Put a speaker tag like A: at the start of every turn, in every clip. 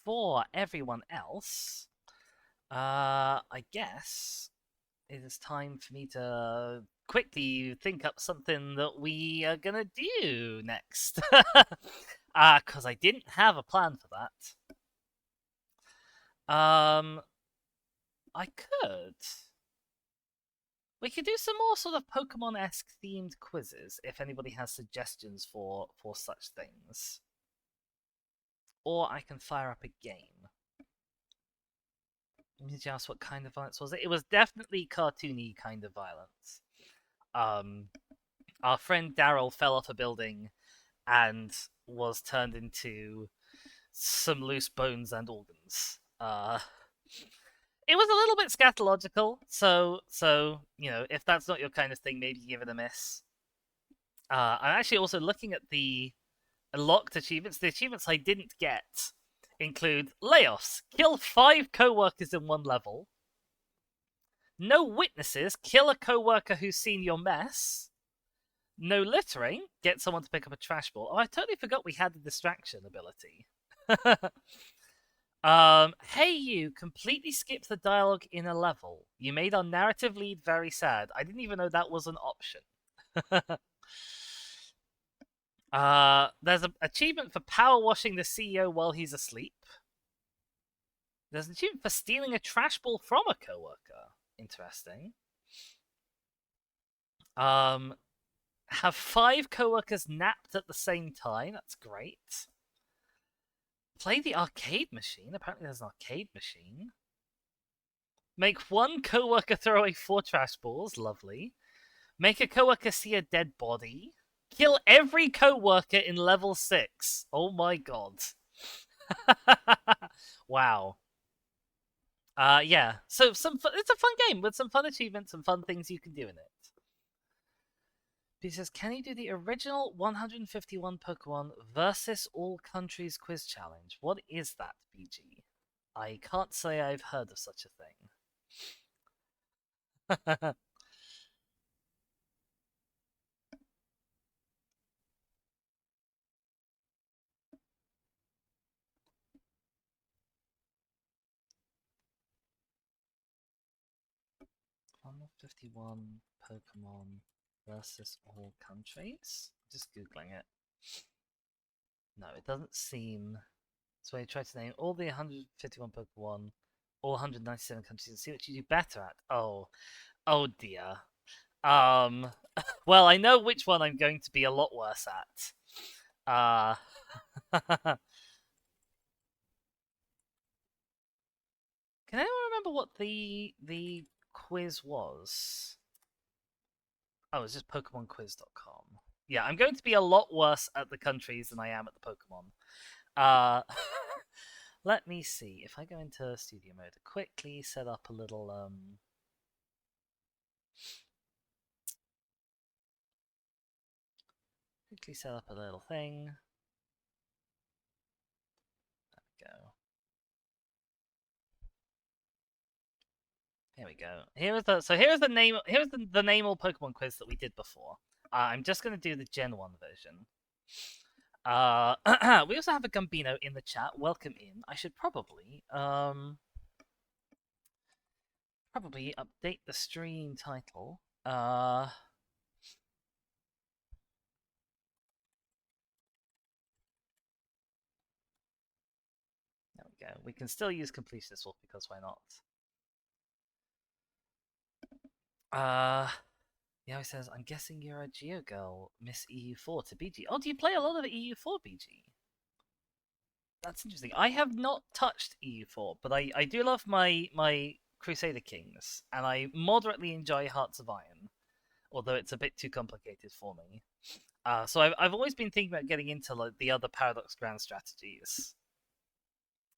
A: for everyone else, I guess it is time for me to quickly think up something that we are gonna do next. Because I didn't have a plan for that. I could. We could do some more sort of Pokemon-esque themed quizzes if anybody has suggestions for such things. Or I can fire up a game. Let me just what kind of violence was it? It was definitely cartoony kind of violence. Um, our friend Daryl fell off a building and was turned into some loose bones and organs. It was a little bit scatological, so if that's not your kind of thing, maybe give it a miss. I'm actually also looking at the locked achievements. The achievements I didn't get include layoffs, kill 5 co-workers in one level, no witnesses, kill a co-worker who's seen your mess, no littering, get someone to pick up a trash ball. Oh, I totally forgot we had the distraction ability. Hey you, completely skipped the dialogue in a level. You made our narrative lead very sad. I didn't even know that was an option. There's an achievement for power washing the CEO while he's asleep. There's an achievement for stealing a trash ball from a coworker. Interesting. Have 5 coworkers napped at the same time. That's great. Play the arcade machine. Apparently, there's an arcade machine. Make 1 coworker throw away 4 trash balls. Lovely. Make a coworker see a dead body. Kill every coworker in level 6. Oh my god. Wow. Yeah. So it's a fun game with some fun achievements and fun things you can do in it. He says, can you do the original 151 Pokemon versus all countries quiz challenge? What is that, BG? I can't say I've heard of such a thing. 151 Pokemon versus all countries? Just googling it. No, it doesn't seem. So I tried to name all the 151 Pokemon, all 197 countries, and see what you do better at. Oh dear. Um, well, I know which one I'm going to be a lot worse at. Uh, can anyone remember what the quiz was? Oh, it's just PokemonQuiz.com. Yeah, I'm going to be a lot worse at the countries than I am at the Pokemon. Uh, let me see if I go into studio mode. Quickly set up a little Quickly set up a little thing. There we go. Here we go. Here's the name. Here's the name all Pokemon quiz that we did before. I'm just gonna do the Gen 1 version. We also have a Gambino in the chat. Welcome in. I should probably update the stream title. There we go. We can still use completionist wolf because why not? Yeah, he says, I'm guessing you're a Geo girl, Miss EU4 to BG. Oh, do you play a lot of EU4 BG? That's interesting. I have not touched EU4, but I do love my Crusader Kings, and I moderately enjoy Hearts of Iron, although it's a bit too complicated for me. So I've always been thinking about getting into like the other Paradox Grand strategies.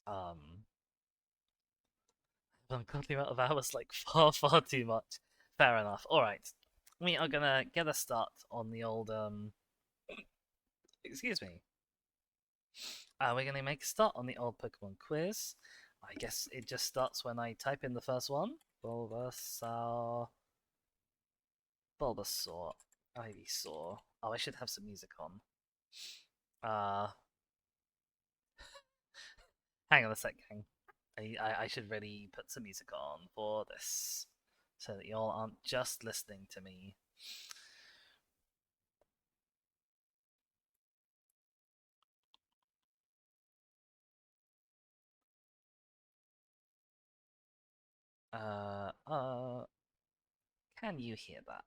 A: I'm currently out of hours like far too much. Fair enough. All right, we are gonna get a start on the old Excuse me. We're gonna make a start on the old Pokemon quiz. I guess it just starts when I type in the first one. Bulbasaur. Bulbasaur. Ivysaur. Oh, I should have some music on. Uh, Hang on a sec, gang. I should really put some music on for this, so that y'all aren't just listening to me. Uh, uh, can you hear that?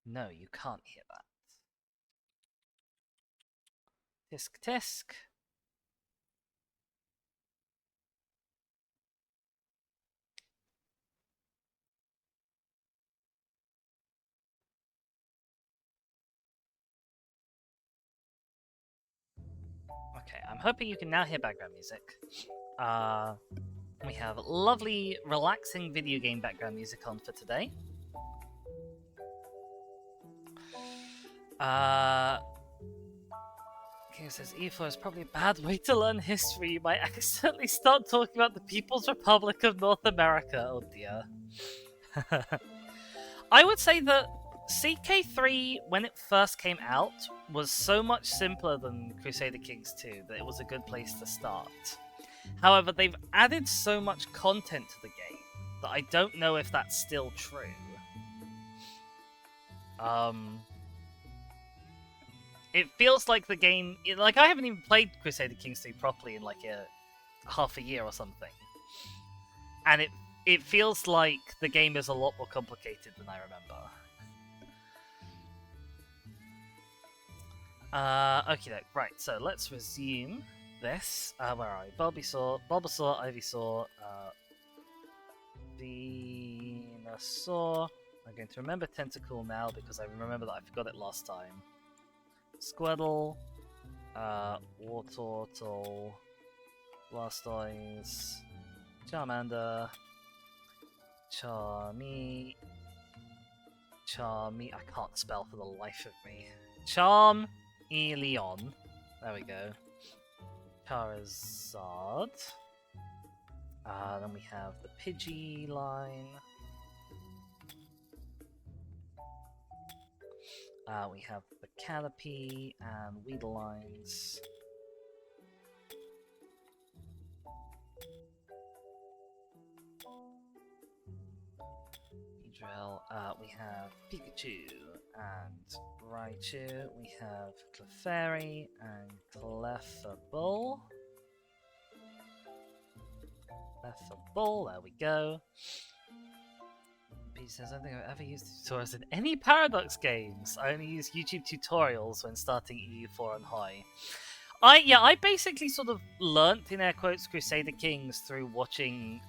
A: No, you can't hear that. Tisk tisk. Okay, I'm hoping you can now hear background music. We have lovely, relaxing video game background music on for today. King says E4 is probably a bad way to learn history. You might accidentally start talking about the People's Republic of North America. Oh dear. I would say that CK3, when it first came out, was so much simpler than Crusader Kings 2 that it was a good place to start. However, they've added so much content to the game that I don't know if that's still true. It feels like the game, like I haven't even played Crusader Kings 2 properly in like half a year or something, and it feels like the game is a lot more complicated than I remember. Okay, right. So let's resume this. Where are we? Bulbasaur, Ivysaur, Venusaur. I'm going to remember Tentacool now because I remember that I forgot it last time. Squirtle, Wartortle, Blastoise, Charmander, Charmy, I can't spell for the life of me. Charmeleon. There we go. Charizard. Then we have the Pidgey line. We have the Caterpie and Weedle lines. Drill. We have Pikachu and Raichu. We have Clefairy and Clefable. There we go. He says, I don't think I've ever used tutorials in any Paradox games. I only use YouTube tutorials when starting EU4 and high. I basically sort of learnt, in air quotes, Crusader Kings through watching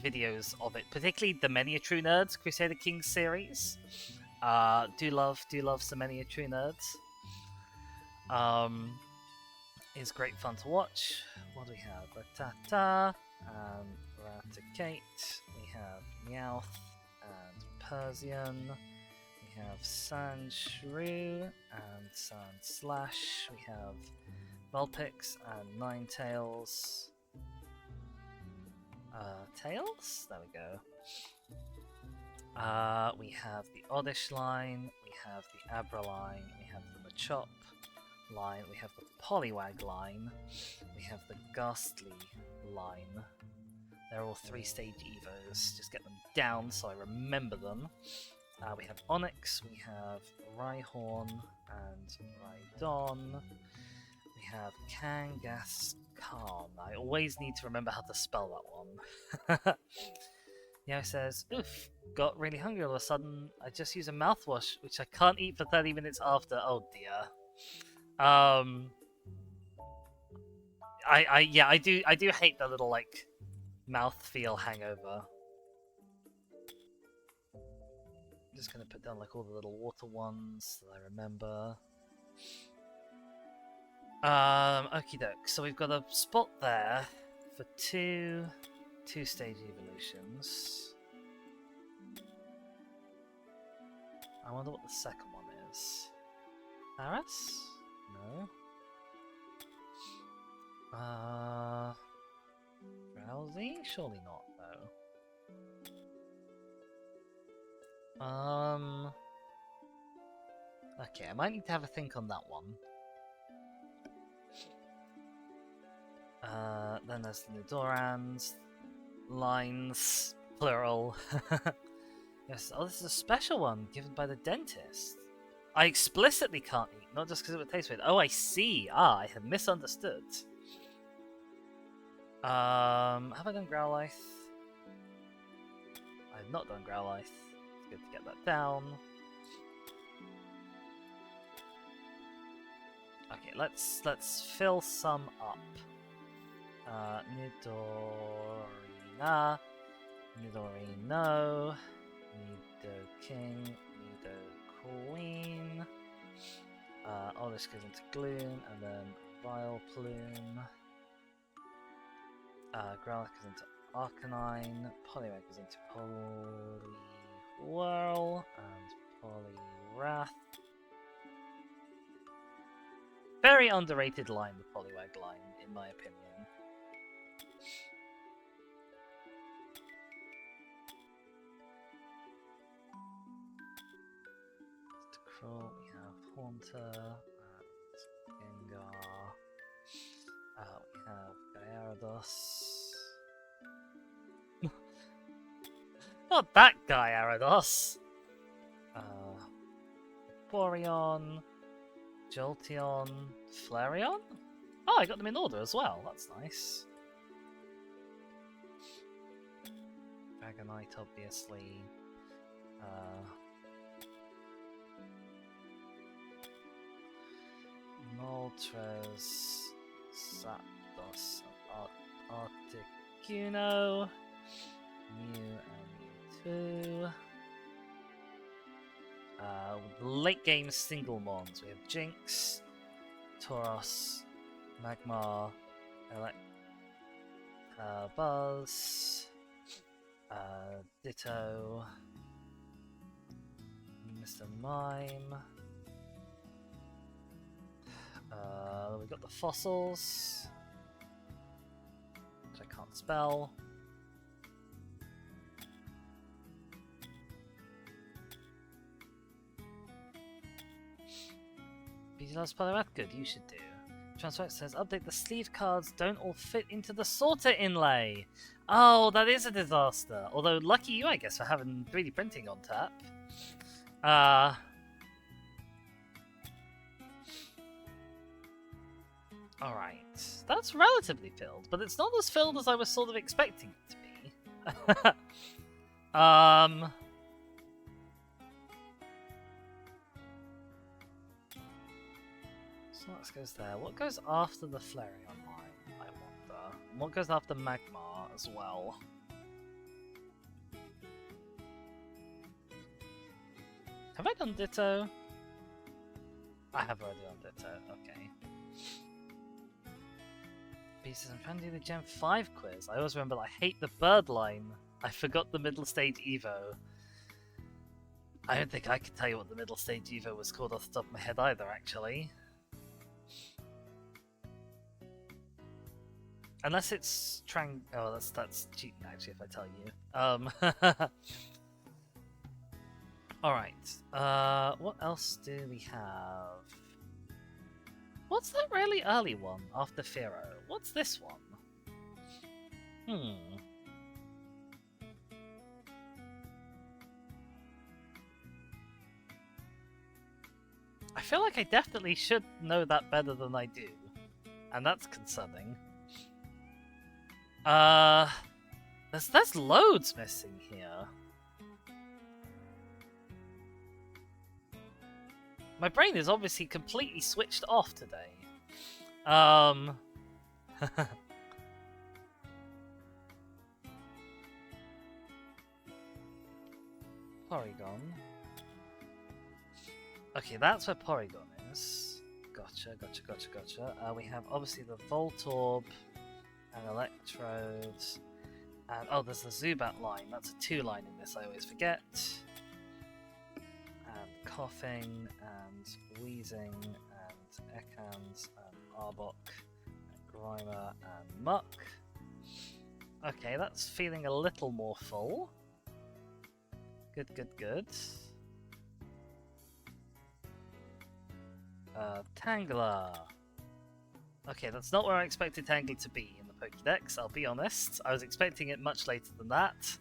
A: videos of it, particularly the Many a True Nerds Crusader Kings series. Do love some Many a True Nerds. Is great fun to watch. What do we have? Rattata and Raticate. We have Meowth and Persian. We have Sandshrew and Sandslash. We have Vulpix and Ninetales. Tails? There we go. We have the Oddish line. We have the Abra line. We have the Machop line. We have the Poliwag line. We have the Ghastly line. They're all 3-stage Evos. Just get them down so I remember them. We have Onyx, we have Rhyhorn and Rhydon. We have Kangaskhan. I always need to remember how to spell that one. Yeah, it says, oof, got really hungry all of a sudden. I just use a mouthwash, which I can't eat for 30 minutes after. Oh dear. I do hate the little like mouthfeel hangover. I'm just gonna put down like all the little water ones that I remember. Okie doke. So we've got a spot there for two-stage evolutions. I wonder what the second one is. Paris? No. Drowsy? Surely not, though. Okay, I might need to have a think on that one. Then there's the Nidorans. Lines. Plural. Yes. Oh, this is a special one given by the dentist. I explicitly can't eat, not just because it would taste weird. Oh, I see. Ah, I had misunderstood. Have I done Growlithe? I have not done Growlithe. It's good to get that down. Okay, let's fill some up. Nidorina, Nidorino, Nidoking, Nidoqueen. All this goes into Gloom, and then Vileplume. Growlithe goes into Arcanine, Poliwag goes into Poliwhirl, and Poliwrath. Very underrated line, the Poliwag line, in my opinion. Crawl, we have Haunter, and Gengar. We have Gyarados. Not that Gyarados! Vaporeon, Jolteon, Flareon? Oh, I got them in order as well, that's nice. Dragonite, obviously. Moltres, Zapdos, Articuno, Mew and Mewtwo. Late game single mons. We have Jinx, Tauros, Magmar, Buzz, Ditto, Mr. Mime. We've got the fossils, which I can't spell. BG loves Poliwrath, good, you should do. Transfer says, update the sleeve cards don't all fit into the sorter inlay. Oh, that is a disaster. Although, lucky you, I guess, for having 3D printing on tap. Alright, that's relatively filled, but it's not as filled as I was sort of expecting it to be. So that goes there. What goes after the Flareon line, I wonder? And what goes after Magmar as well? Have I done Ditto? I have already done Ditto, okay. Pieces, I'm trying to do the Gen 5 quiz. I always remember I hate the bird line. I forgot the middle stage Evo. I don't think I could tell you what the middle stage Evo was called off the top of my head either, actually. Unless it's oh, that's cheating actually if I tell you. Alright. What else do we have? What's that really early one after Firo? What's this one? I feel like I definitely should know that better than I do. And that's concerning. There's loads missing here. My brain is obviously completely switched off today. Porygon. Okay, that's where Porygon is. Gotcha. We have obviously the Voltorb and Electrode. And oh, there's the Zubat line. That's a 2-line in this, I always forget. Coughing and wheezing and Ekans and Arbok and Grimer and Muck. Okay, that's feeling a little more full. Good. Tangler. Okay, that's not where I expected Tangly to be in the Pokédex, I'll be honest. I was expecting it much later than that.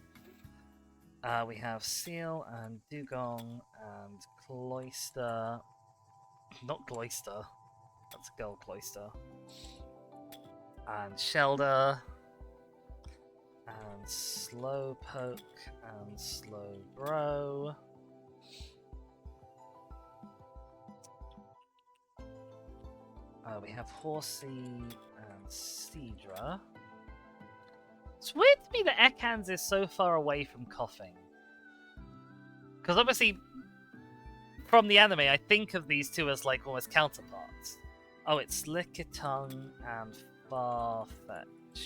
A: We have Seal and Dugong and Cloyster. Not Cloyster. That's a girl Cloyster. And Shelder. And Slowpoke and Slowbro. We have Horsey and Seadra. It's weird to me that Ekans is so far away from coughing. Because obviously, from the anime, I think of these two as like almost counterparts. Oh, it's Lickitung and Farfetch'd.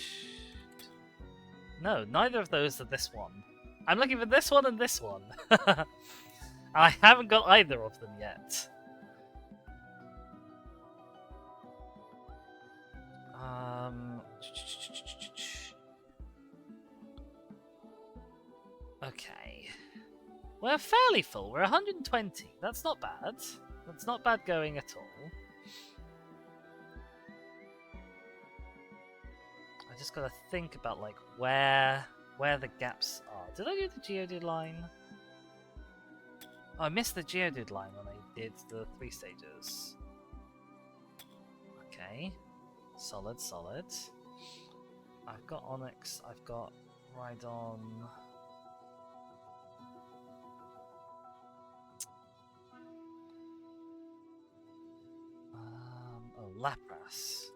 A: No, neither of those are this one. I'm looking for this one and this one. I haven't got either of them yet. Okay. We're fairly full. We're 120. That's not bad. That's not bad going at all. I just gotta think about like where the gaps are. Did I do the Geodude line? Oh, I missed the Geodude line when I did the 3 stages. Okay. Solid, solid. I've got Onyx, I've got Rhydon. Oh, Lapras.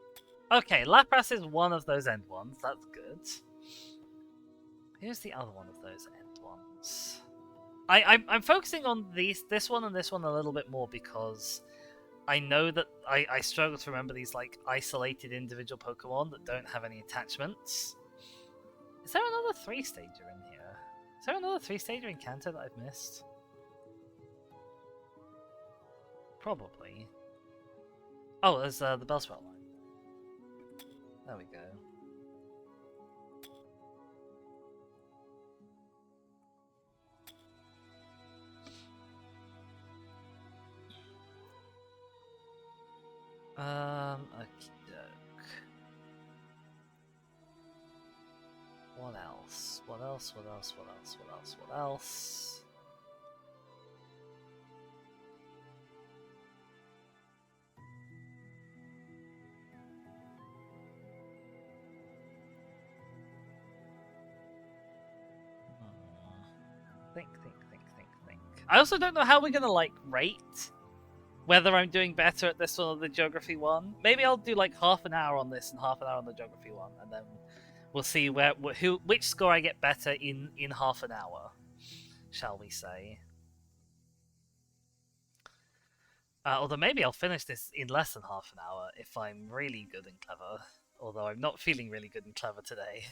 A: Okay, Lapras is one of those end ones, that's good. Who's the other one of those end ones? I'm focusing on this one and this one a little bit more because I know that I struggle to remember these like isolated individual Pokemon that don't have any attachments. Is there another 3-stager in here? Is there another 3-stager in Kanto that I've missed? Probably. Oh, there's the Bellsprout line. There we go. Okey-doke. What else? What else? What else? What else? What else? What else? Think. I also don't know how we're gonna like rate whether I'm doing better at this one or the geography one. Maybe I'll do like half an hour on this and half an hour on the geography one, and then we'll see which score I get better in half an hour, shall we say? Although maybe I'll finish this in less than half an hour if I'm really good and clever. Although I'm not feeling really good and clever today.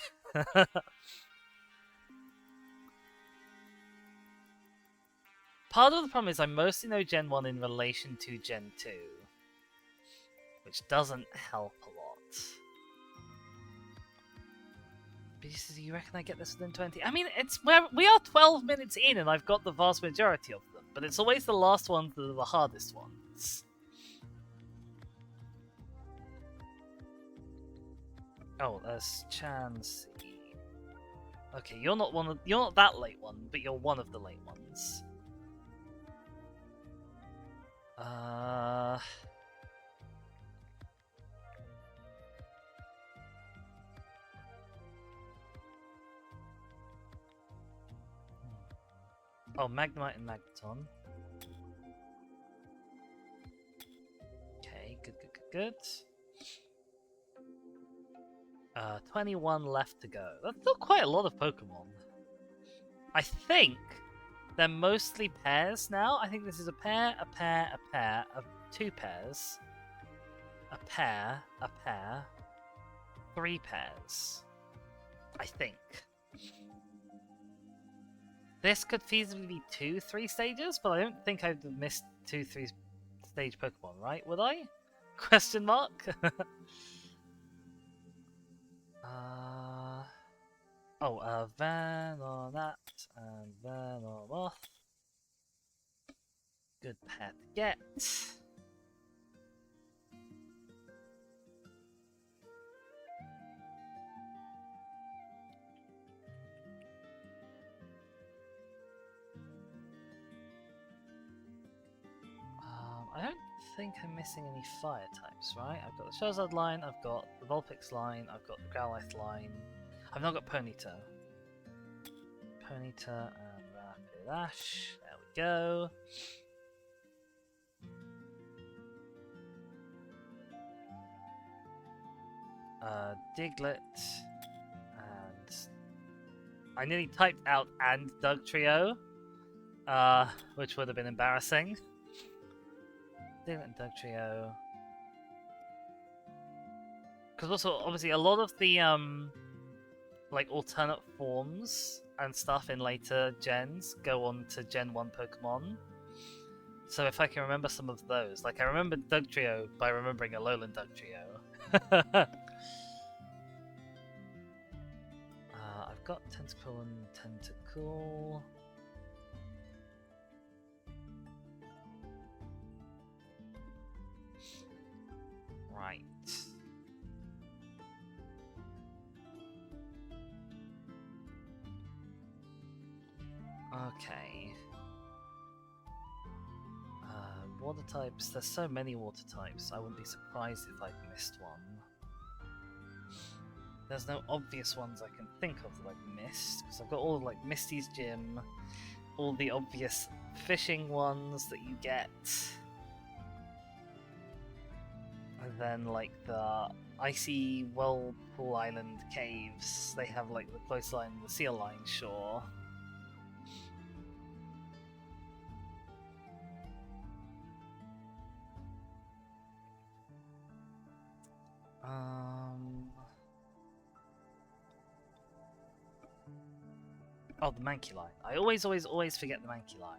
A: Part of the problem is I mostly know Gen 1 in relation to Gen 2, which doesn't help a lot. But you reckon I get this within 20? I mean, we are 12 minutes in and I've got the vast majority of them, but it's always the last ones that are the hardest ones. Oh, there's Chansey. Okay, you're not that late one, but you're one of the late ones. Oh, Magnemite and Magneton. Okay, good. 21 left to go. That's still quite a lot of Pokemon. I think they're mostly pairs now. I think this is a pair, of 2 pairs, a pair, 3 pairs. I think. This could feasibly be 2 3-stages, but I don't think I've missed 2 3-stage Pokemon, right? Would I? Question mark? Venonat and Venomoth. Good pair to get. think I'm missing any fire types, right? I've got the Charizard line, I've got the Vulpix line, I've got the Growlithe line. I've not got Ponyta. Ponyta and Rapidash. There we go. Diglett. And I nearly typed out and Dugtrio, which would have been embarrassing. Diglett and Dugtrio. Because also, obviously, a lot of the like alternate forms and stuff in later gens go on to Gen 1 Pokemon. So if I can remember some of those, like I remembered Dugtrio by remembering Alolan Dugtrio. I've got Tentacle and Tentacle. Right. Okay. Water types. There's so many water types. I wouldn't be surprised if I've missed one. There's no obvious ones I can think of that I've missed, because I've got all like Misty's Gym, all the obvious fishing ones that you get, and then like the icy Whirlpool Island caves. They have like the coastline, the Seal Line shore. Oh, the Mankey line. I always forget the Mankey line.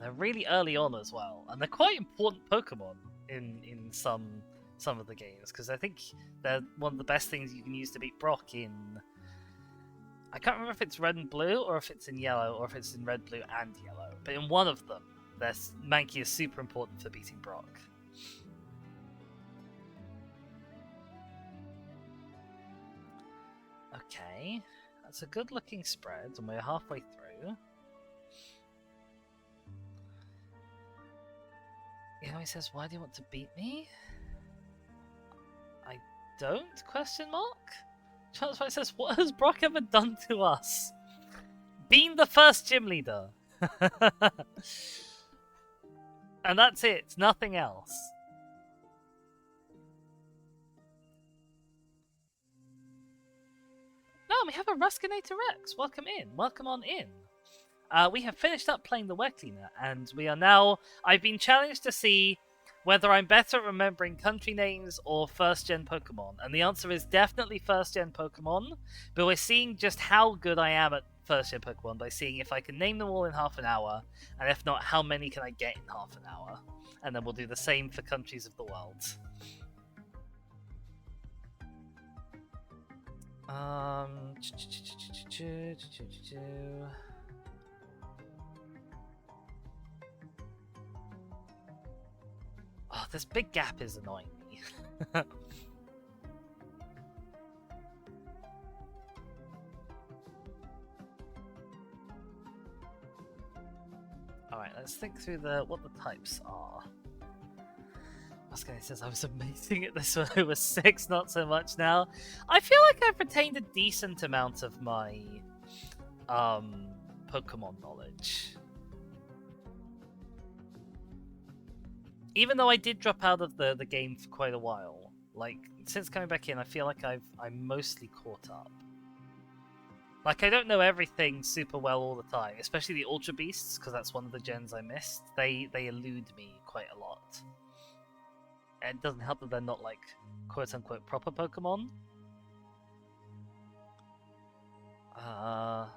A: They're really early on as well, and they're quite important Pokemon in some of the games, because I think they're one of the best things you can use to beat Brock in... I can't remember if it's Red and Blue, or if it's in Yellow, or if it's in Red, Blue, and Yellow, but in one of them, Mankey is super important for beating Brock. Okay, that's a good looking spread, and we're halfway through. You know, he says, why do you want to beat me? I don't, question mark? Transfer says, what has Brock ever done to us? Being the first gym leader. And that's it, nothing else. No, we have a Ruskinator Rex. Welcome in. Welcome on in. We have finished up playing the Wet Cleaner, and we are now... I've been challenged to see whether I'm better at remembering country names or first-gen Pokemon, and the answer is definitely first-gen Pokemon, but we're seeing just how good I am at first-gen Pokemon by seeing if I can name them all in half an hour, and if not, how many can I get in half an hour. And then we'll do the same for countries of the world. Oh, this big gap is annoying me. Alright, let's think through what the types are. Muscane says I was amazing at this when I was 6, not so much now. I feel like I've retained a decent amount of my Pokemon knowledge. Even though I did drop out of the game for quite a while. Like, since coming back in, I feel like I'm mostly caught up. Like, I don't know everything super well all the time, especially the Ultra Beasts, because that's one of the gens I missed. They elude me quite a lot. And it doesn't help that they're not, like, quote-unquote proper Pokemon. But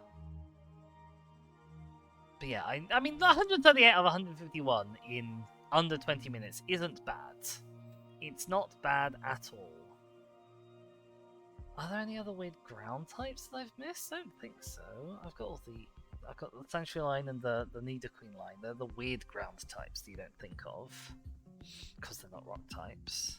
A: yeah, I mean, 138 out of 151 in under 20 minutes isn't bad. It's not bad at all. Are there any other weird ground types that I've missed? I don't think so. I've got the Sanctuary line and the Nidoqueen line. They're the weird ground types that you don't think of, because they're not rock types.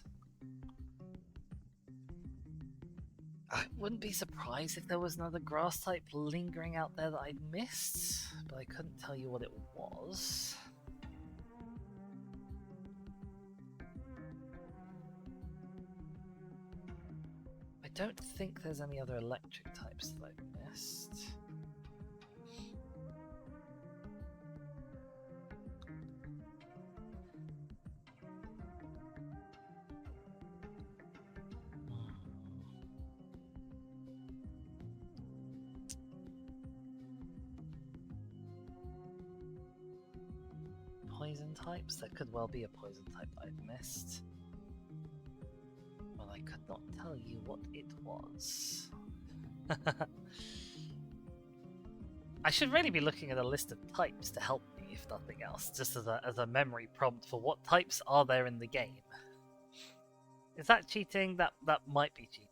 A: I wouldn't be surprised if there was another grass type lingering out there that I'd missed, but I couldn't tell you what it was. don't think there's any other electric types that I've missed. Poison types? There could well be a poison type I've missed. Well, I could not tell you what it was. I should really be looking at a list of types to help me, if nothing else, just as a memory prompt for what types are there in the game. Is that cheating? That might be cheating.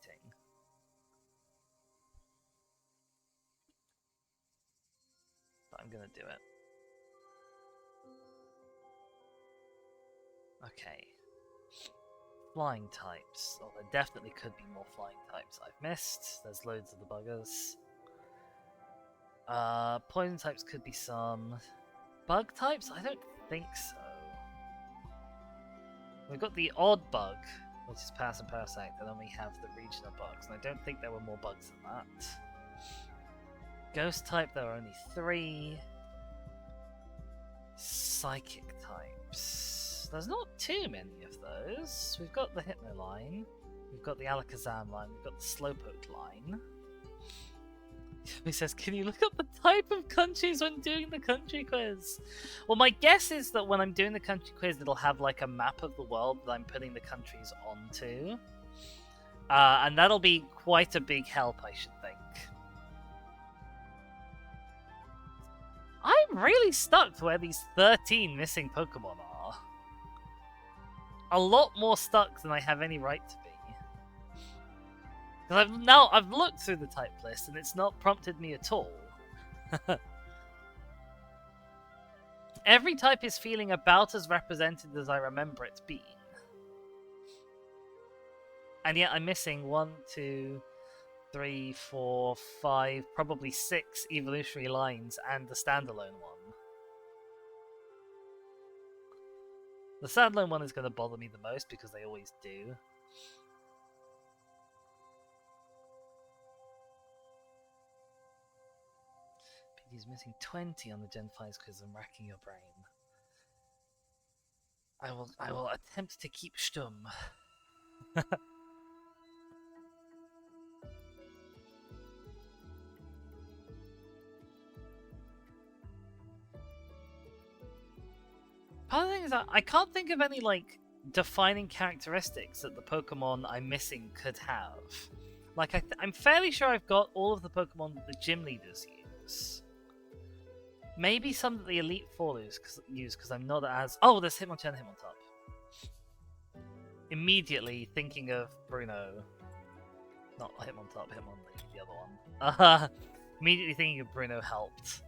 A: But I'm gonna do it. Okay. Flying types. Oh, there definitely could be more flying types I've missed. There's loads of the buggers. Poison types could be some. Bug types? I don't think so. We've got the odd bug, which is Pass and Parasect, and then we have the regional bugs, and I don't think there were more bugs than that. Ghost type, there are only 3. Psychic types. There's not too many of those. We've got the Hypno line, we've got the Alakazam line, we've got the Slowpoke line. He says, can you look up the type of countries when doing the country quiz? Well, my guess is that when I'm doing the country quiz, it'll have like a map of the world that I'm putting the countries onto. And that'll be quite a big help, I should think. I'm really stuck to where these 13 missing Pokemon are. A lot more stuck than I have any right to be. Because I've looked through the type list and it's not prompted me at all. Every type is feeling about as represented as I remember it being. And yet I'm missing 1, 2, 3, 4, 5, probably 6 evolutionary lines and the standalone one. The standalone one is going to bother me the most because they always do. He's missing 20 on the Gen 5 quiz and racking your brain. I will attempt to keep stum. Part of the thing is that I can't think of any like defining characteristics that the Pokemon I'm missing could have. Like I'm fairly sure I've got all of the Pokemon that the gym leaders use. Maybe some that the Elite Four use because I'm not as... Oh, there's Hitmonchan and Hitmontop. Immediately thinking of Bruno. Not Hitmontop, Hitmonlee, the other one. Immediately thinking of Bruno helped.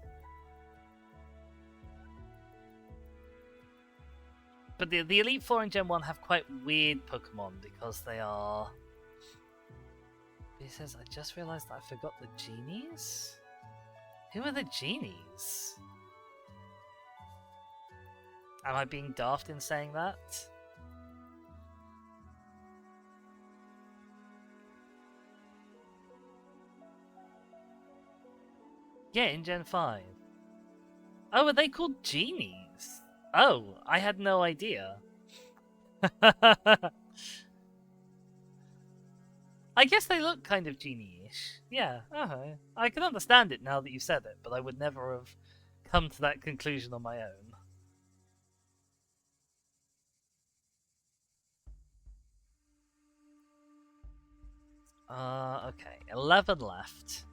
A: But the Elite Four in Gen 1 have quite weird Pokemon because they are... He says, I just realised that I forgot the genies? Who are the genies? Am I being daft in saying that? Yeah, in Gen 5. Oh, are they called genies? Oh, I had no idea. I guess they look kind of genie-ish. Yeah, I can understand it now that you said it, but I would never have come to that conclusion on my own. Okay, 11 left.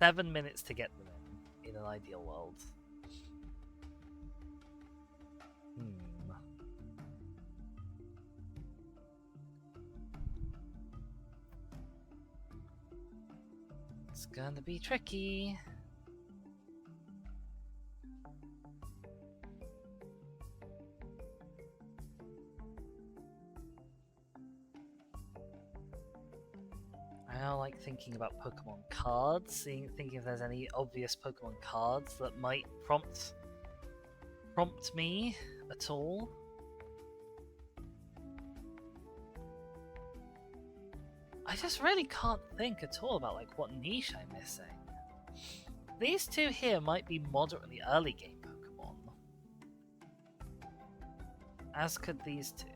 A: 7 minutes to get them in an ideal world. It's gonna be tricky. I now like thinking about Pokemon cards, thinking if there's any obvious Pokemon cards that might prompt me at all. I just really can't think at all about like what niche I'm missing. These two here might be moderately early game Pokemon. As could these two.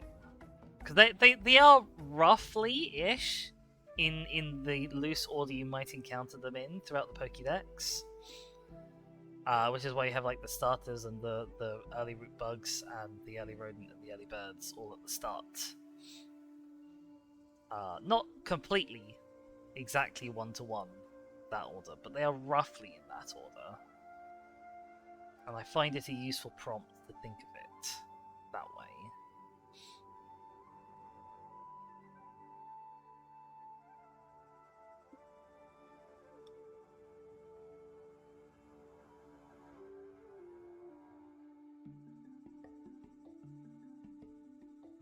A: Because they are roughly-ish in the loose order you might encounter them in throughout the Pokédex. Which is why you have like the starters and the early root bugs and the early rodent and the early birds all at the start. Not completely exactly one-to-one that order, but they are roughly in that order. And I find it a useful prompt to think of it that way.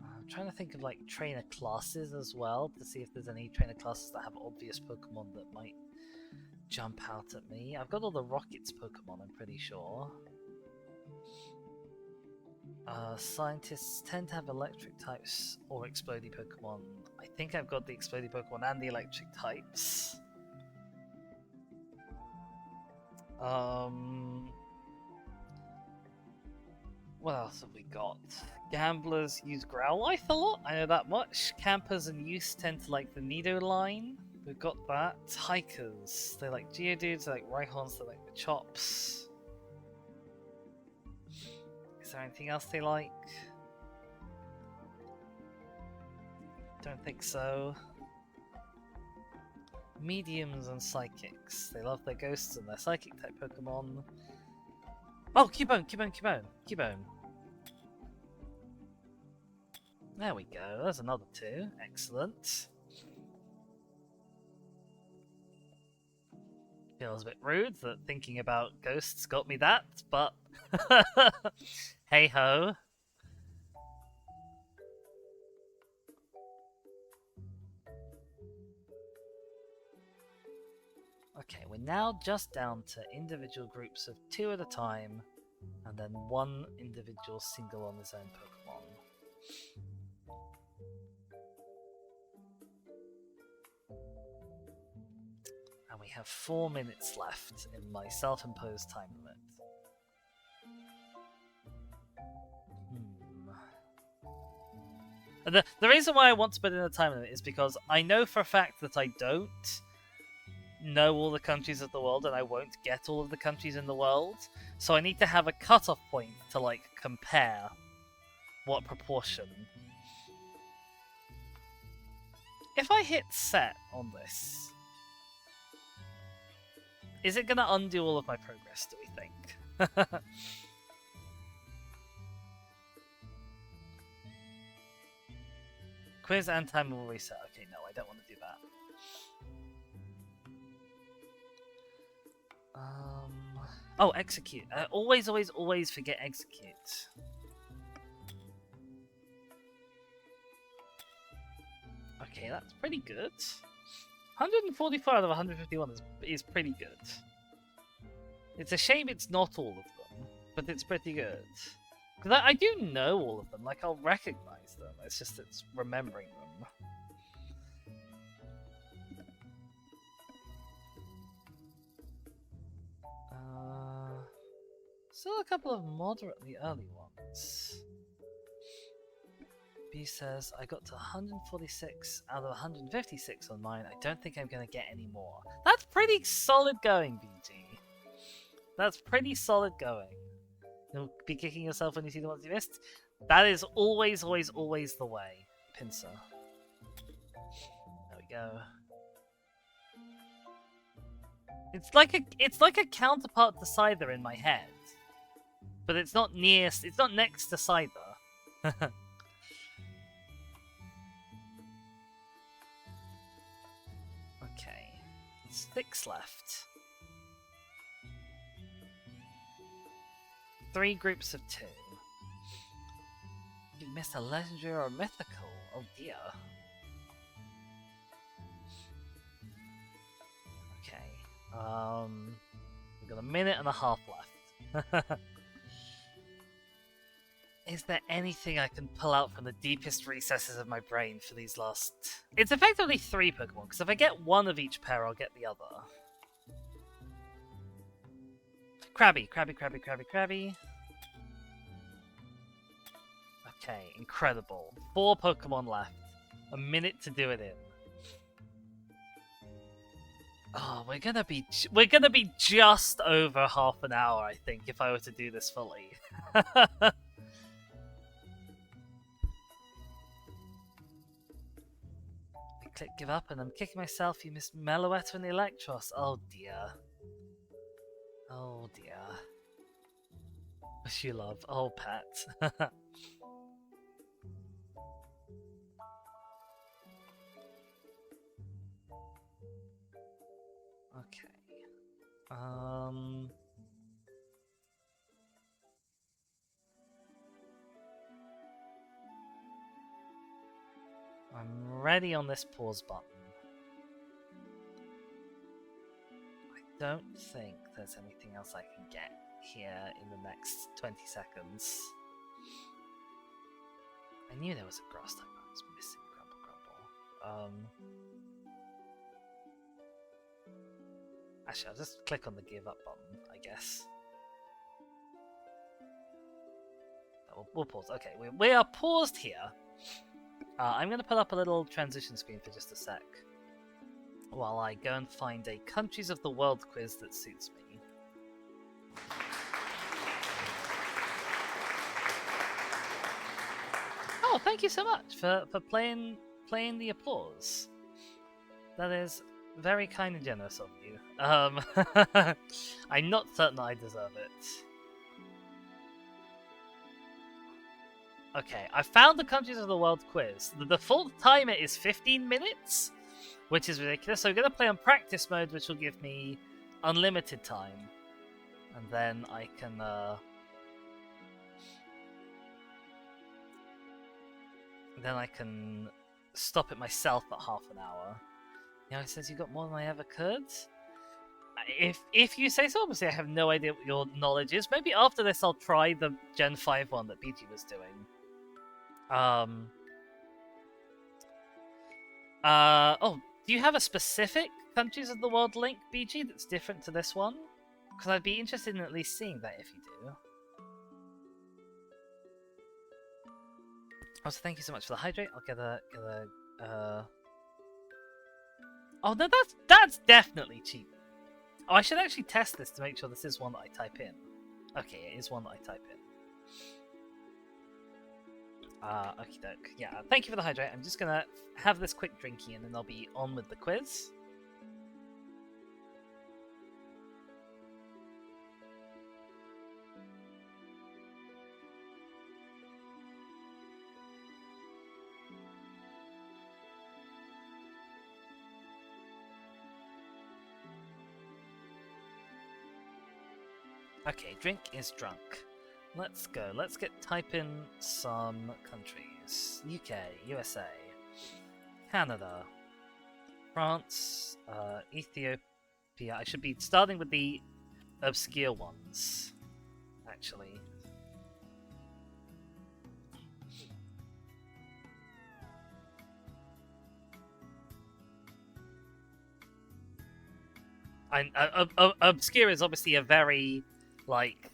A: I'm trying to think of like trainer classes as well to see if there's any trainer classes that have obvious Pokemon that might jump out at me. I've got all the Rockets Pokemon, I'm pretty sure. Scientists tend to have electric types or explodey Pokemon. I think I've got the explodey Pokemon and the electric types. What else have we got? Gamblers use Growlithe a lot, I know that much. Campers and youths tend to like the Nido line. We've got that. Hikers, they like Geodudes, they like Rhyhorns, they like the Chops. Is there anything else they like? Don't think so. Mediums and Psychics. They love their ghosts and their Psychic type Pokemon. Oh, Cubone! There we go, there's another two. Excellent. Feels a bit rude that thinking about ghosts got me that, but hey ho. Okay, we're now just down to individual groups of 2 at a time, and then 1 individual single on his own Pokemon. And we have 4 minutes left in my self-imposed time limit. The reason why I want to put in a time limit is because I know for a fact that I don't know all the countries of the world and I won't get all of the countries in the world, so I need to have a cutoff point to like compare what proportion. If I hit set on this, is it going to undo all of my progress, do we think? Quiz and time will reset. Okay, no, I don't want to do that. Oh, execute. Always forget execute. Okay, that's pretty good. 144 out of 151 is pretty good. It's a shame it's not all of them, but it's pretty good. Because I do know all of them, like I'll recognize them, it's just it's remembering them. Still a couple of moderately early ones. B says, I got to 146 out of 156 on mine. I don't think I'm going to get any more. That's pretty solid going, BG. That's pretty solid going. You'll be kicking yourself when you see the ones you missed. That is always the way, Pinsir. There we go. It's like a counterpart to Scyther in my head. But it's not next to Scyther. Okay. 6 left. 3 groups of 2. You missed a legendary or a mythical. Oh dear. Okay. We've got a minute and a half left. Is there anything I can pull out from the deepest recesses of my brain for these last... It's effectively 3 Pokemon, because if I get one of each pair, I'll get the other. Krabby, Krabby, Krabby, Krabby, Krabby. Okay, incredible. 4 Pokemon left. A minute to do it in. Oh, we're gonna be just over half an hour, I think, if I were to do this fully. Click give up, and I'm kicking myself. You missed Meloetta and Electros. Oh dear. Oh dear. Wish you love. Oh, pet. Okay. I'm ready on this pause button. I don't think there's anything else I can get here in the next 20 seconds. I knew there was a grass type I was missing. Grumble. Actually, I'll just click on the give up button, I guess. We'll pause. Okay, we are paused here. I'm going to put up a little transition screen for just a sec, while I go and find a Countries of the World quiz that suits me. Oh, thank you so much for playing the applause. That is very kind and generous of you. I'm not certain I deserve it. Okay, I found the Countries of the World quiz. The default timer is 15 minutes, which is ridiculous. So I'm going to play on practice mode, which will give me unlimited time. And then I can stop it myself at half an hour. You know, it says you got more than I ever could. If you say so, obviously I have no idea what your knowledge is. Maybe after this I'll try the Gen 5 one that BG was doing. Oh, do you have a specific Countries of the World link, BG, that's different to this one? Because I'd be interested in at least seeing that if you do. Also, thank you so much for the hydrate. I'll get a Oh, no, that's definitely cheap. Oh, I should actually test this to make sure this is one that I type in. Okay, it is one that I type in. Okie doke. Yeah, thank you for the hydrate. I'm just gonna have this quick drinky and then I'll be on with the quiz. Okay, drink is drunk. Let's go. Let's type in some countries. UK, USA, Canada, France, Ethiopia. I should be starting with the obscure ones, actually. Obscure is obviously a very, like,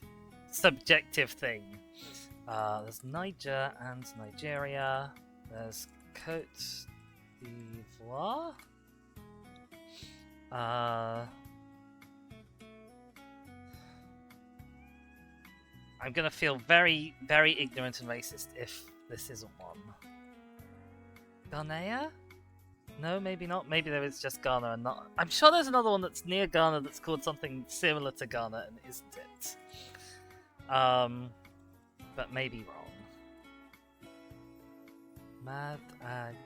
A: subjective thing. There's Niger and Nigeria. There's Côte d'Ivoire. I'm gonna feel very, very ignorant and racist if this isn't one. Ghanaian? No, maybe not. Maybe there is just Ghana and not. I'm sure there's another one that's near Ghana that's called something similar to Ghana and isn't it? But maybe wrong. Madagascar.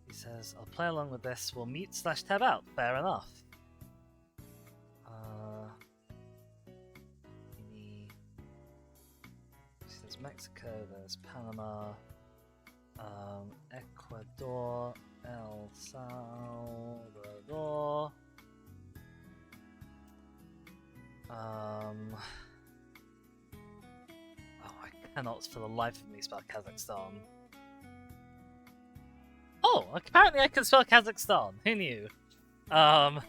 A: He says, I'll play along with this. We'll mute/tab out. Fair enough. there's Mexico, there's Panama, Ecuador, El Salvador. Oh, I cannot for the life of me spell Kazakhstan. Oh, apparently I can spell Kazakhstan. Who knew? Iran.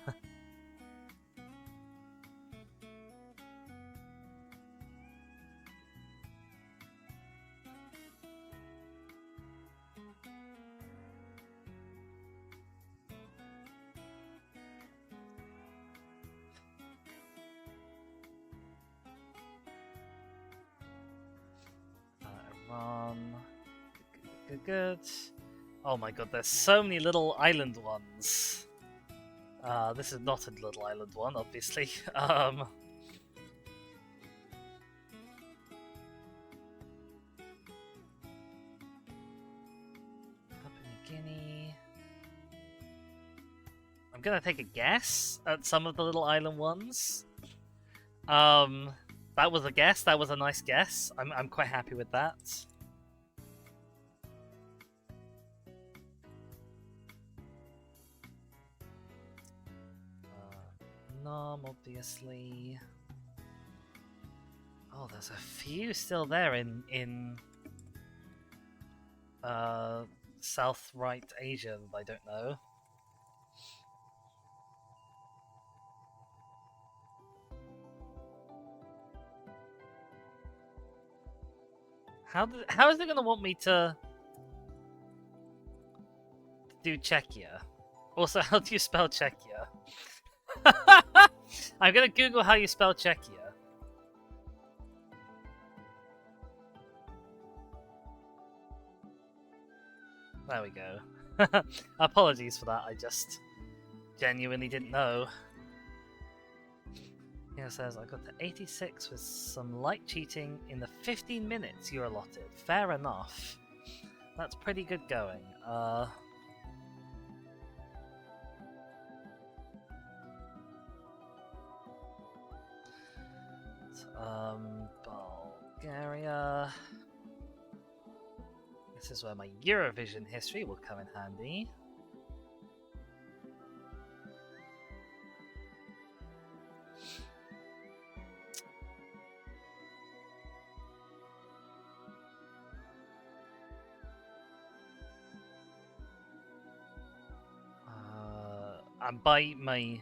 A: Good. Oh my god, there's so many little island ones. This is not a little island one, obviously. Papua New Guinea. I'm gonna take a guess at some of the little island ones. That was a guess. That was a nice guess. I'm quite happy with that. Nom, obviously. Oh, there's a few still there in South Right Asia that I don't know. How is it gonna want me to do Czechia? Also, how do you spell Czechia? I'm gonna Google how you spell Czechia. There we go. Apologies for that, I just genuinely didn't know. Here it says, I got to 86 with some light cheating in the 15 minutes you're allotted. Fair enough. That's pretty good going. Bulgaria. This is where my Eurovision history will come in handy. And by my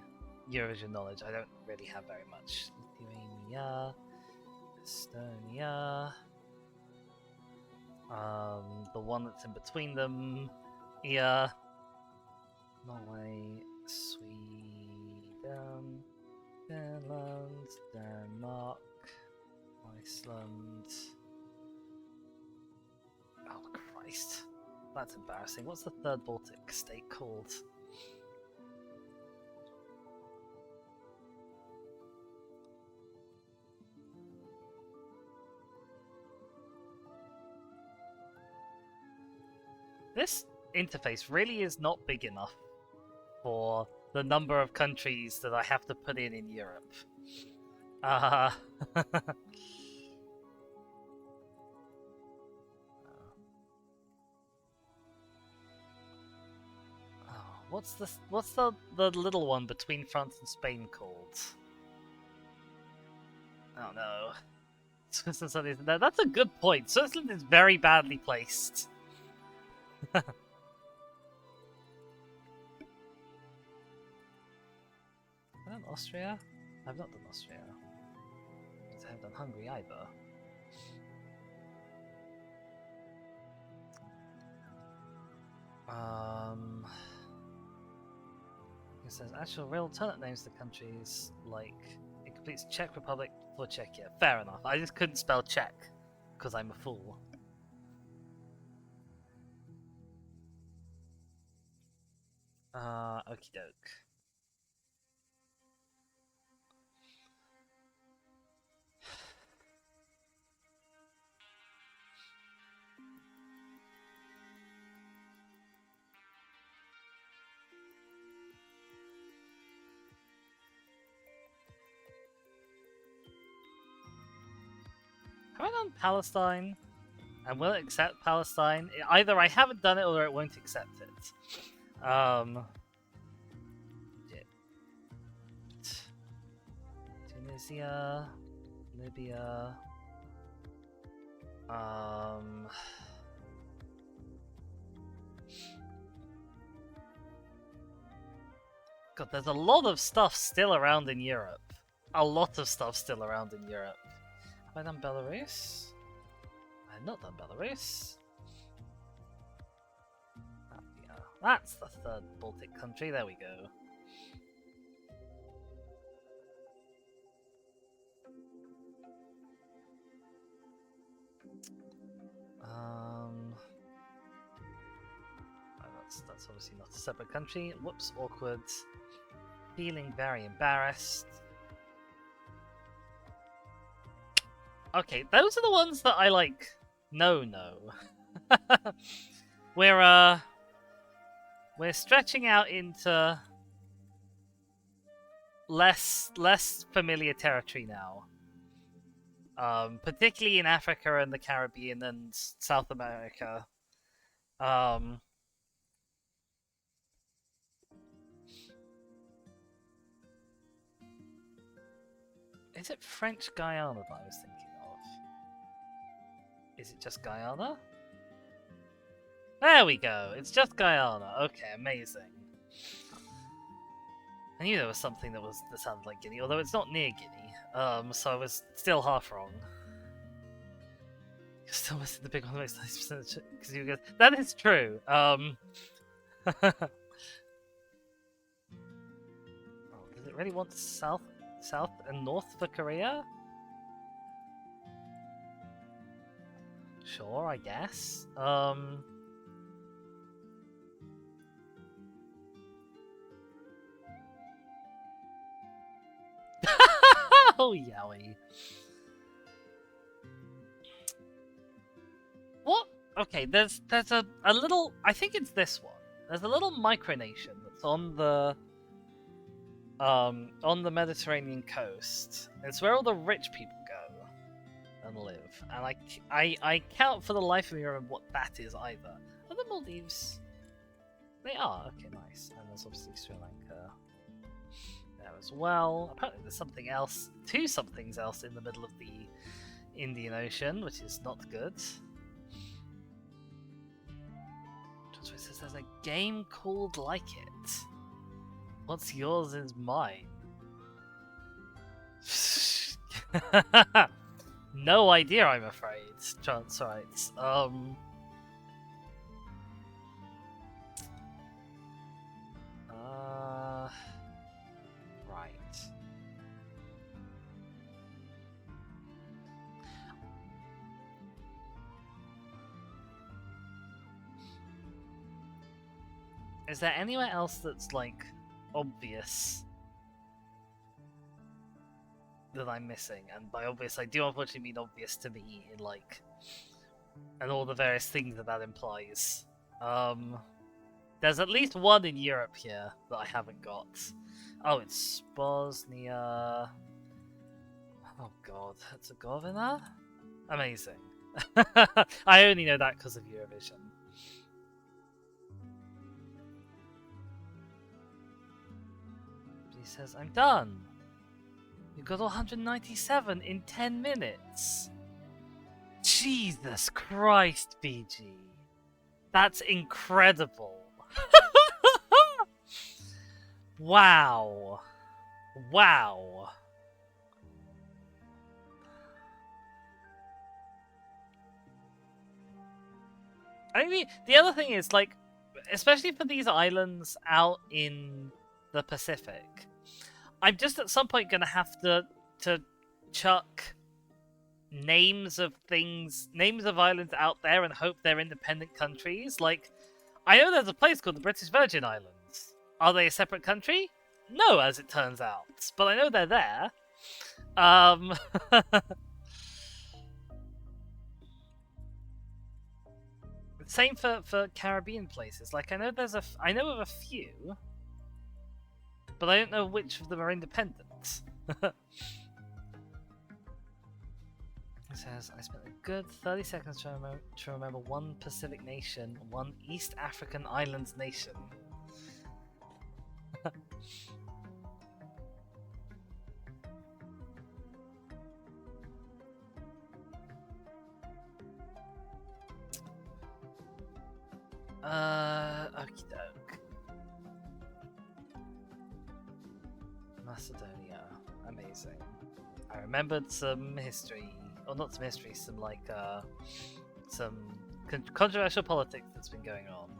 A: Eurovision knowledge, I don't really have very much. Lithuania, Estonia, the one that's in between them, here, Norway, Sweden, Finland, Denmark, Iceland. Oh Christ, that's embarrassing. What's the third Baltic state called? This interface really is not big enough for the number of countries that I have to put in Europe. Oh, what's the little one between France and Spain called? Oh no. Switzerland. That's a good point. Switzerland is very badly placed. Have I done Austria? I've not done Austria. I haven't done Hungary either. It says actual real alternate names to countries like it completes Czech Republic for Czechia. Fair enough. I just couldn't spell Czech because I'm a fool. Okie doke. I done Palestine? And will it accept Palestine? Either I haven't done it or it won't accept it. Tunisia, Libya. God, there's a lot of stuff still around in Europe. A lot of stuff still around in Europe. Have I done Belarus? I have not done Belarus. Yeah, that's the third Baltic country. There we go. That's obviously not a separate country. Whoops, awkward. Feeling very embarrassed. Okay, those are the ones that I like. No. We're stretching out into less familiar territory now. Particularly in Africa and the Caribbean and South America. Is it French Guyana that I was thinking of? Is it just Guyana? There we go. It's just Guyana. Okay, amazing. I knew there was something that sounded like Guinea, although it's not near Guinea. So I was still half wrong. You're still missing the big one, makes 90% because you guys. That is true. Oh, does it really want South and North for Korea? Sure, I guess. Oh, yowie. What? Okay, there's a little. I think it's this one. There's a little micronation that's on the Mediterranean coast. It's where all the rich people go and live. And I can't for the life of me remember what that is either. Are the Maldives? They are. Okay, nice. And there's obviously Sri Lanka there as well. Apparently there's something else, two somethings else in the middle of the Indian Ocean, which is not good. It says there's a game called like it. What's yours is mine. No idea, I'm afraid. Chance writes. Right. Is there anywhere else that's like obvious that I'm missing? And by obvious, I do unfortunately mean obvious to me in like, and all the various things that implies. There's at least one in Europe here that I haven't got. Oh, it's Bosnia. Oh god, Herzegovina? Amazing. I only know that because of Eurovision. He says, I'm done. You got 197 in 10 minutes. Jesus Christ, BG. That's incredible. Wow. Wow. I mean, the other thing is, like, especially for these islands out in the Pacific, I'm just at some point gonna have to chuck names of islands out there and hope they're independent countries. Like, I know there's a place called the British Virgin Islands. Are they a separate country? No, as it turns out. But I know they're there. Same for Caribbean places. Like, I know of a few, but I don't know which of them are independent. It says, I spent a good 30 seconds to remember one Pacific nation, one East African islands nation. Okie doke. Macedonia. Amazing. I remembered some history. Or not some history, some like, some controversial politics that's been going on.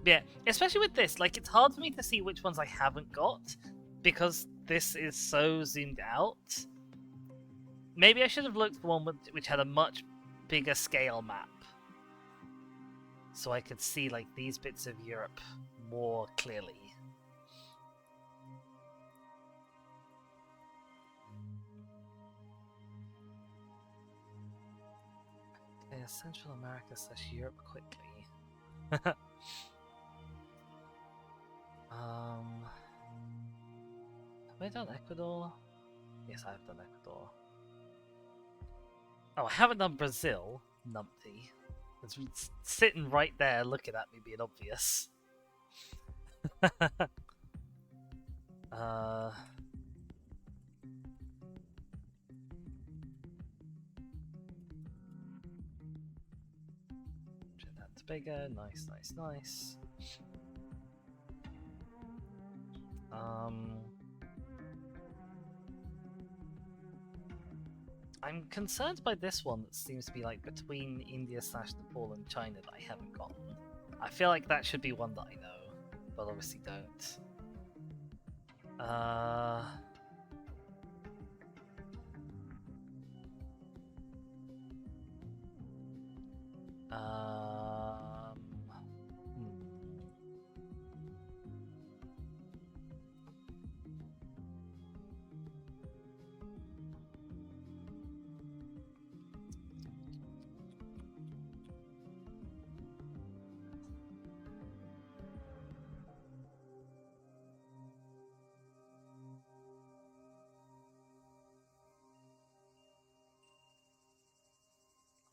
A: Yeah, especially with this, like, it's hard for me to see which ones I haven't got, because this is so zoomed out. Maybe I should have looked for one which had a much bigger scale map, so I could see, like, these bits of Europe more clearly. Okay, Central America / Europe quickly. Have I done Ecuador? Yes, I have done Ecuador. Oh, I haven't done Brazil, numpty. It's sitting right there looking at me being obvious. Trinidad and Tobago, nice, nice, nice. I'm concerned by this one that seems to be like between India / Nepal and China that I haven't gotten. I feel like that should be one that I know, but obviously don't.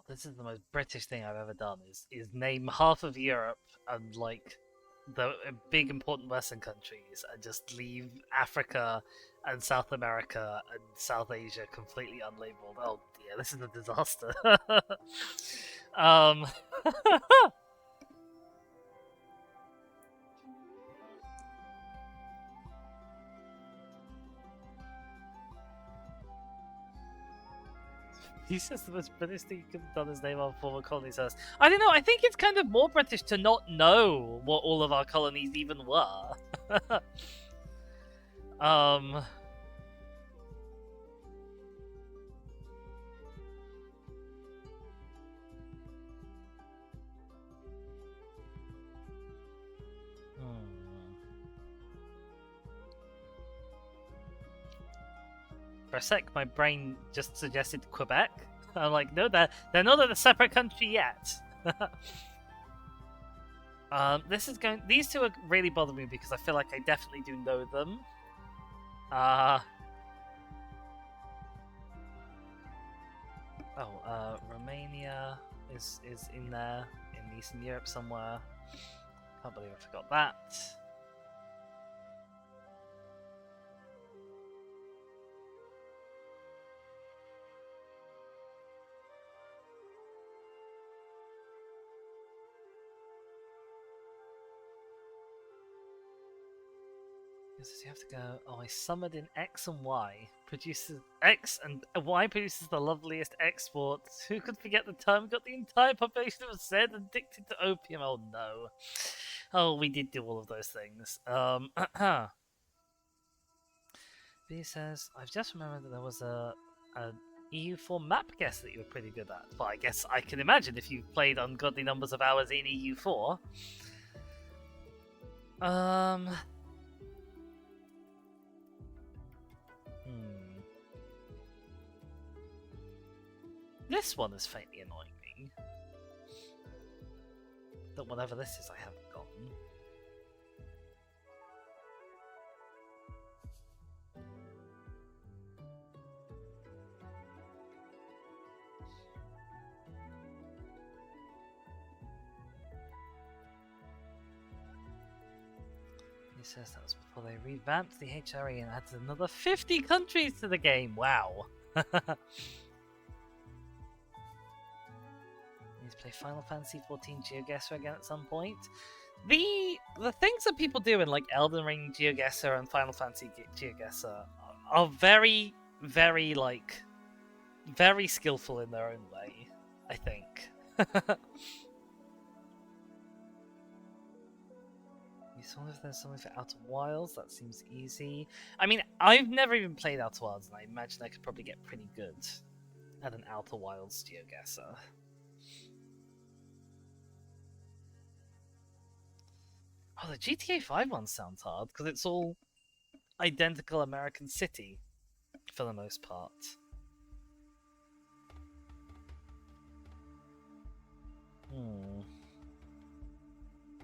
A: This is the most British thing I've ever done, is name half of Europe and like the big important Western countries and just leave Africa and South America and South Asia completely unlabeled. Oh dear, this is a disaster. He's just the most British thing you could have done, his name on former colonies first. I don't know, I think it's kind of more British to not know what all of our colonies even were. For a sec, my brain just suggested Quebec. I'm like, no, they're not a separate country yet. This is going. These two are really bothering me because I feel like I definitely do know them. Romania is in there in Eastern Europe somewhere. Can't believe I forgot that. You have to go. Oh, I summoned in X and Y. Produces X and Y produces the loveliest exports. Who could forget the time got the entire population of Zed addicted to opium? Oh no. Oh, we did do all of those things. B says, I've just remembered that there was a EU4 map guess that you were pretty good at. Well, I guess I can imagine if you've played ungodly numbers of hours in EU4. This one is faintly annoying me. That whatever this is, I haven't gotten. He says that was before they revamped the HRE and added another 50 countries to the game. Wow. Need to play Final Fantasy XIV GeoGuessr again at some point. The things that people do in like Elden Ring GeoGuessr and Final Fantasy GeoGuessr are very, very very skillful in their own way, I think. You wonder if there's something for Outer Wilds. That seems easy. I mean, I've never even played Outer Wilds, and I imagine I could probably get pretty good at an Outer Wilds GeoGuessr. Oh, the GTA 5 one sounds hard, because it's all identical American city, for the most part.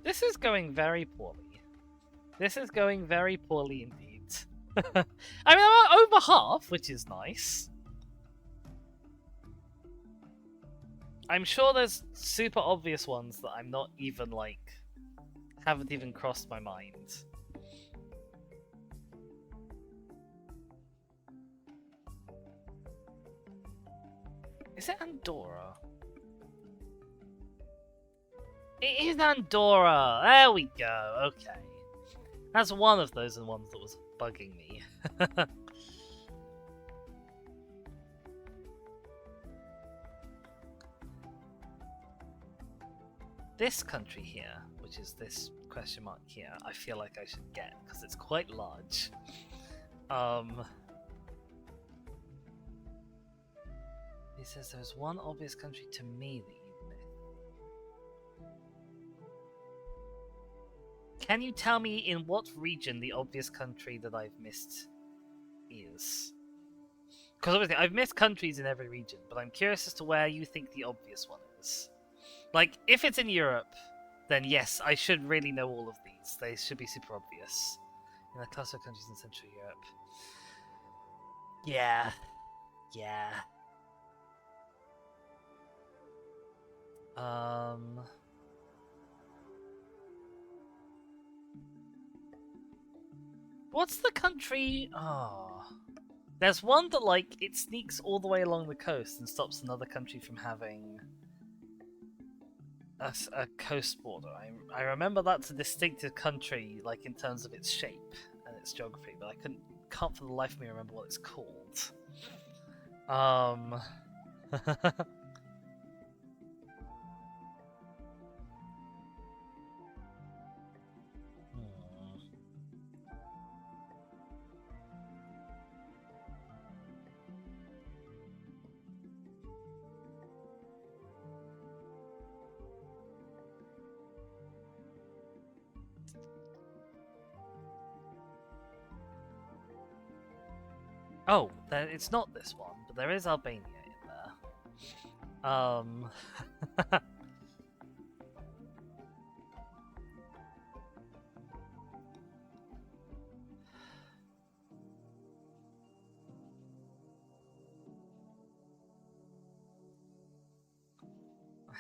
A: This is going very poorly. This is going very poorly indeed. I mean, I'm over half, which is nice. I'm sure there's super obvious ones that I'm not even, haven't even crossed my mind. Is it Andorra? It is Andorra! There we go, okay. That's one of those ones that was bugging me. This country here, which is this question mark here, I feel like I should get, because it's quite large. He says there's one obvious country to me that you missed. Can you tell me in what region the obvious country that I've missed is? Because obviously I've missed countries in every region, but I'm curious as to where you think the obvious one is. Like, if it's in Europe, then yes, I should really know all of these. They should be super obvious. In a cluster of countries in Central Europe. Yeah. Yeah. What's the country? Oh. There's one that, it sneaks all the way along the coast and stops another country from having a coast border. I remember that's a distinctive country, in terms of its shape and its geography, but I can't for the life of me remember what it's called. Oh, it's not this one, but there is Albania in there. I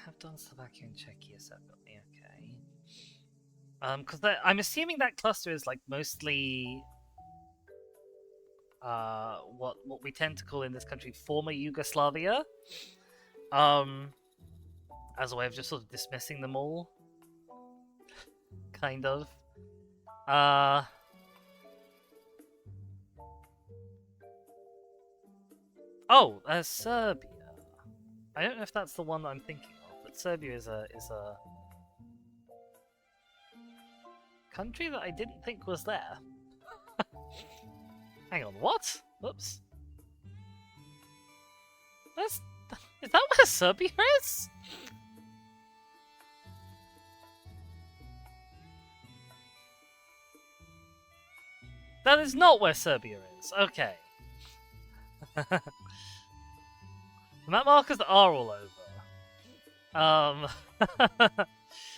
A: have done Slovakia and Czechia separately, okay. Because I'm assuming that cluster is mostly what we tend to call in this country former Yugoslavia, as a way of just sort of dismissing them all, kind of. Serbia. I don't know if that's the one that I'm thinking of, but Serbia is a country that I didn't think was there. Hang on, what? Whoops. Is that where Serbia is? That is not where Serbia is. Okay. The map markers are all over.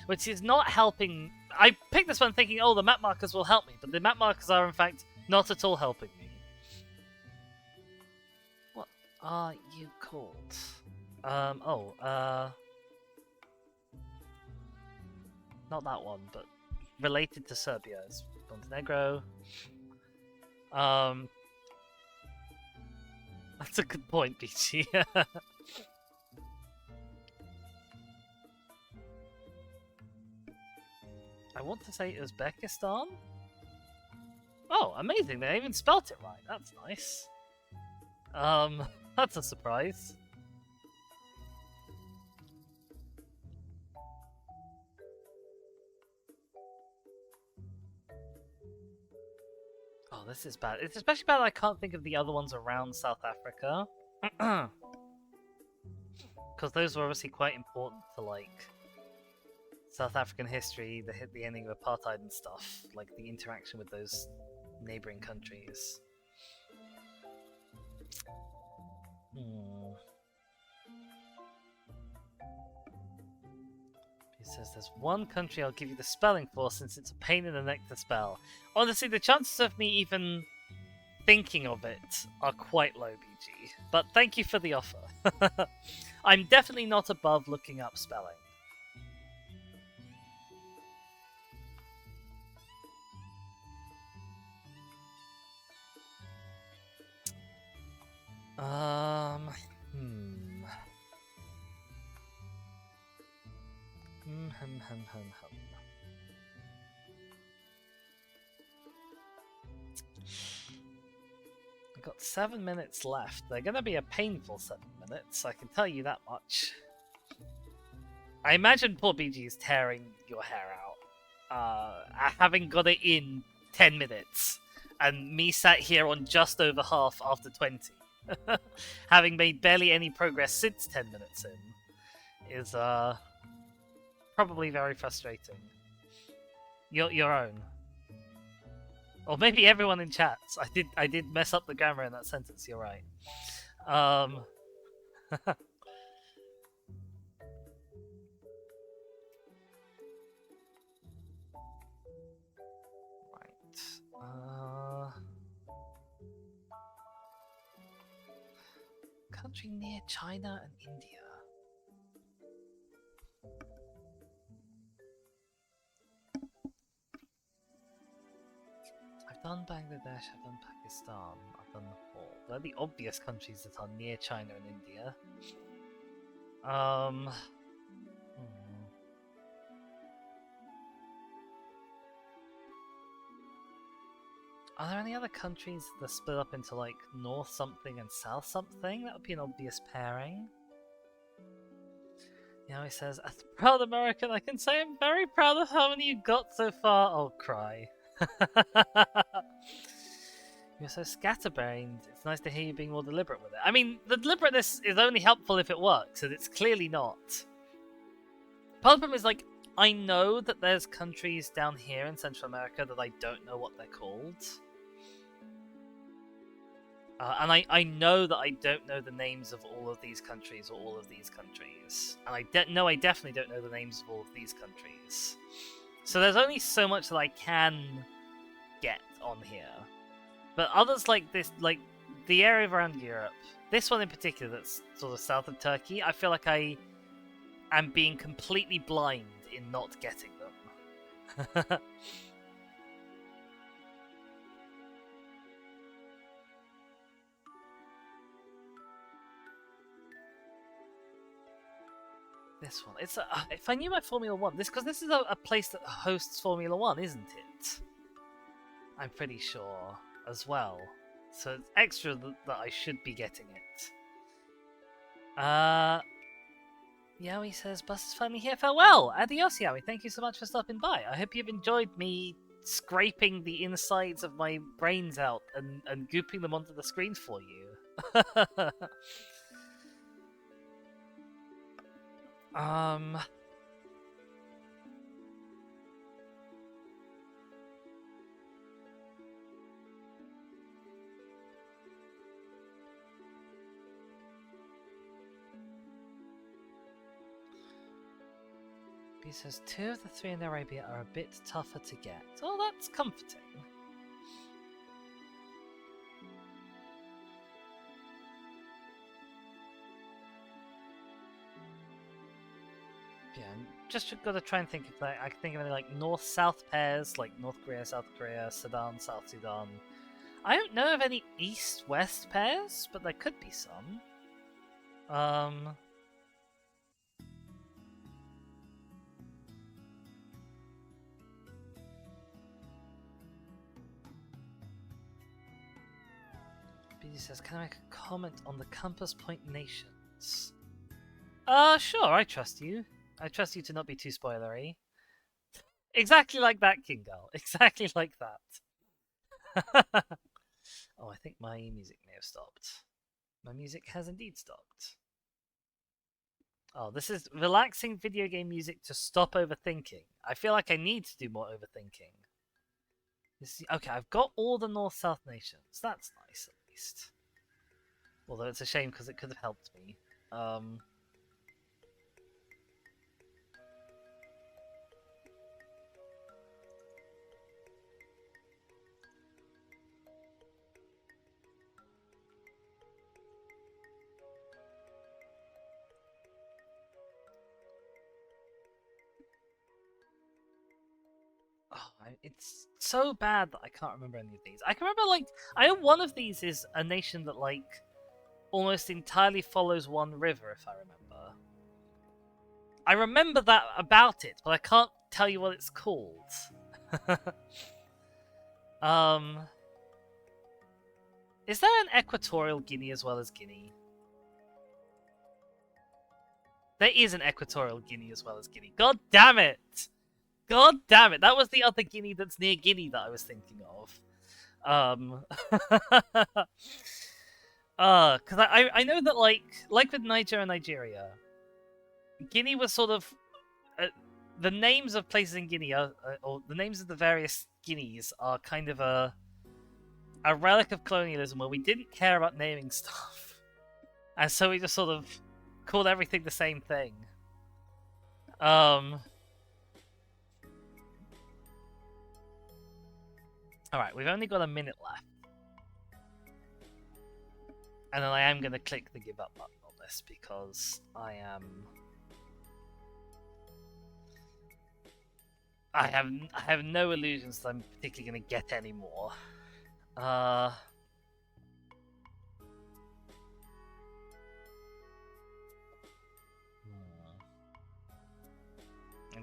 A: Which is not helping. I picked this one thinking, oh, the map markers will help me, but the map markers are in fact not at all helping me. What are you called? Not that one, but related to Serbia is Montenegro. That's a good point, BG. I want to say Uzbekistan. Oh, amazing! They even spelt it right. That's nice. That's a surprise. Oh, this is bad. It's especially bad I can't think of the other ones around South Africa. Because those were obviously quite important to, like, South African history, the ending of apartheid and stuff. Like, the interaction with those neighboring countries. He says there's one country I'll give you the spelling for since it's a pain in the neck to spell. Honestly, the chances of me even thinking of it are quite low, BG. But thank you for the offer. I'm definitely not above looking up spelling. I've got 7 minutes left. They're going to be a painful 7 minutes, I can tell you that much. I imagine poor BG is tearing your hair out, having got it in 10 minutes, and me sat here on just over half after 20, having made barely any progress since 10 minutes in, is probably very frustrating. Your own. Or maybe everyone in chats. I did mess up the grammar in that sentence, you're right. Country near China and India. I've done Bangladesh, I've done Pakistan, I've done Nepal. They're the obvious countries that are near China and India. Are there any other countries that split up into, like, North something and South something? That would be an obvious pairing. You know, he says, as a proud American, I can say I'm very proud of how many you got so far. I'll cry. You're so scatterbrained. It's nice to hear you being more deliberate with it. I mean, the deliberateness is only helpful if it works, and it's clearly not. Part of the problem is, like, I know that there's countries down here in Central America that I don't know what they're called. And I know that I don't know the names of all of these countries or all of these countries. And I definitely don't know the names of all of these countries. So there's only so much that I can get on here. But others like this, like the area around Europe, this one in particular that's sort of south of Turkey, I feel like I am being completely blind in not getting them. This one, it's if I knew my Formula One, this is a place that hosts Formula One, isn't it? I'm pretty sure as well. So it's extra that I should be getting it. Yowie says, Bus is finally here. Farewell! Adios, Yowie. Thank you so much for stopping by. I hope you've enjoyed me scraping the insides of my brains out and gooping them onto the screen for you. He says 2 of the 3 in Arabia are a bit tougher to get. Oh, that's comforting. Yeah, I'm just gotta try and think if I can think of any like north-south pairs, like North Korea, South Korea, Sudan, South Sudan. I don't know of any east-west pairs, but there could be some. BG says, can I make a comment on the Compass Point Nations? Sure, I trust you. I trust you to not be too spoilery. Exactly like that, King Girl. Exactly like that. Oh, I think my music may have stopped. My music has indeed stopped. Oh, this is relaxing video game music to stop overthinking. I feel like I need to do more overthinking. Okay, I've got all the North-South nations. That's nice, at least. Although it's a shame because it could have helped me. It's so bad that I can't remember any of these. I can remember, like, I know one of these is a nation that, like, almost entirely follows one river, if I remember. I remember that about it, but I can't tell you what it's called. Is there an Equatorial Guinea as well as Guinea? There is an Equatorial Guinea as well as Guinea. God damn it! God damn it! That was the other Guinea that's near Guinea that I was thinking of. Because I know that like with Niger and Nigeria, Guinea was sort of the names of places in Guinea are, or the names of the various Guineas are kind of a relic of colonialism where we didn't care about naming stuff, and so we just sort of called everything the same thing. Alright, we've only got a minute left. And then I am going to click the give up button on this because I have no illusions that I'm particularly going to get any more. I'm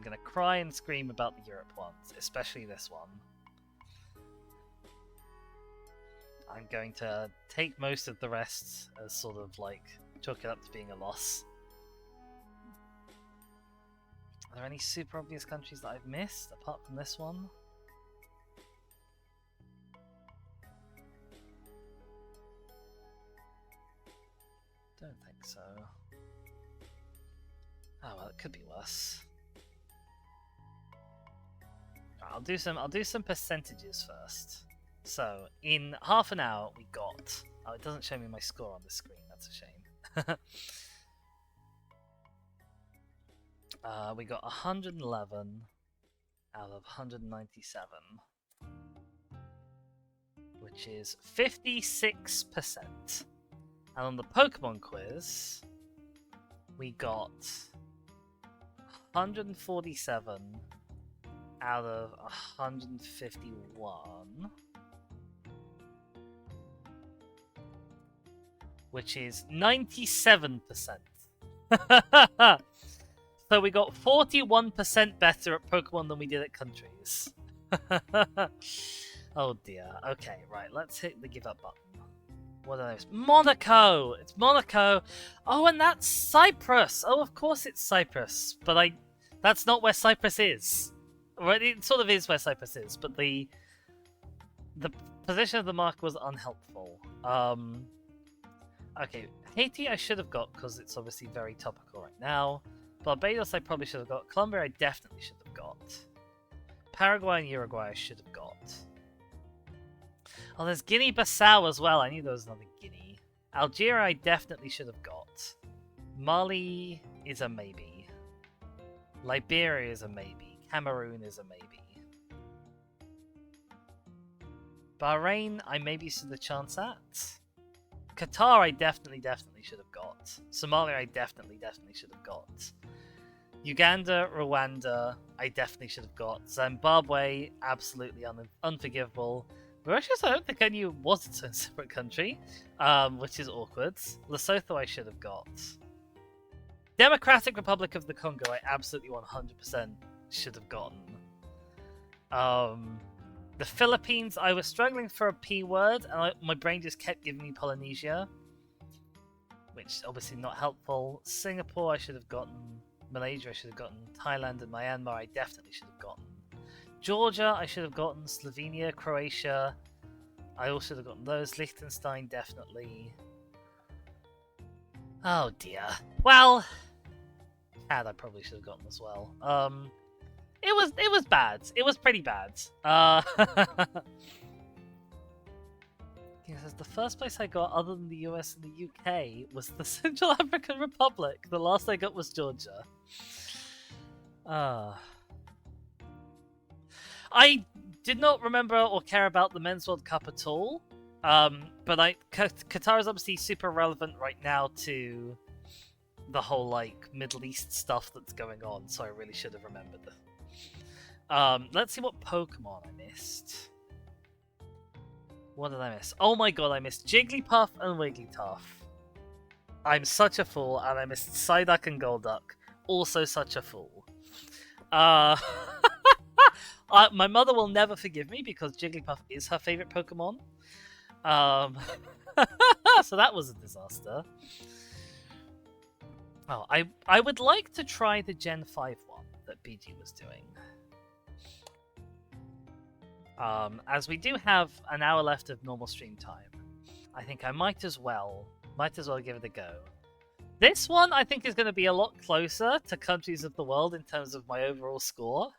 A: going to cry and scream about the Europe ones, especially this one. I'm going to take most of the rest as sort of like chalk it up to being a loss. Are there any super obvious countries that I've missed apart from this one? Don't think so. Oh well, it could be worse. I'll do some percentages first. So, in half an hour, we got... Oh, it doesn't show me my score on the screen. That's a shame. We got 111 out of 197. Which is 56%. And on the Pokemon quiz, we got 147 out of 151. Which is 97%. So we got 41% better at Pokemon than we did at countries. Oh dear. Okay, right, let's hit the give up button. What are those? Monaco! It's Monaco! Oh, and that's Cyprus! Oh, of course it's Cyprus. But that's not where Cyprus is. Well, it sort of is where Cyprus is, but the position of the mark was unhelpful. Okay, Haiti I should have got because it's obviously very topical right now. Barbados I probably should have got. Colombia I definitely should have got. Paraguay and Uruguay I should have got. Oh, there's Guinea-Bissau as well. I knew there was another Guinea. Algeria I definitely should have got. Mali is a maybe. Liberia is a maybe. Cameroon is a maybe. Bahrain I maybe stood a chance at. Qatar I definitely should have got. Somalia I definitely should have got. Uganda, Rwanda, I definitely should have got. Zimbabwe, absolutely unforgivable. Mauritius, I don't think I knew was its own separate country, which is awkward. Lesotho, I should have got. Democratic Republic of the Congo, I absolutely 100% should have gotten. The Philippines, I was struggling for a P word, and my brain just kept giving me Polynesia, which is obviously not helpful. Singapore, I should have gotten. Malaysia, I should have gotten. Thailand and Myanmar, I definitely should have gotten. Georgia, I should have gotten. Slovenia, Croatia, I also should have gotten those. Liechtenstein, definitely. Oh dear. Well, Cad, I probably should have gotten as well. It was bad. It was pretty bad. Yes, the first place I got, other than the US and the UK, was the Central African Republic. The last I got was Georgia. I did not remember or care about the Men's World Cup at all. But Qatar is obviously super relevant right now to the whole like Middle East stuff that's going on, so I really should have remembered that. Let's see what Pokemon I missed. What did I miss? Oh my god, I missed Jigglypuff and Wigglytuff. I'm such a fool, and I missed Psyduck and Golduck. Also such a fool. My mother will never forgive me because Jigglypuff is her favorite Pokemon. So that was a disaster. Oh, I would like to try the Gen 5 one that BG was doing. As we do have an hour left of normal stream time, I think I might as well give it a go. This one I think is going to be a lot closer to Countries of the World in terms of my overall score.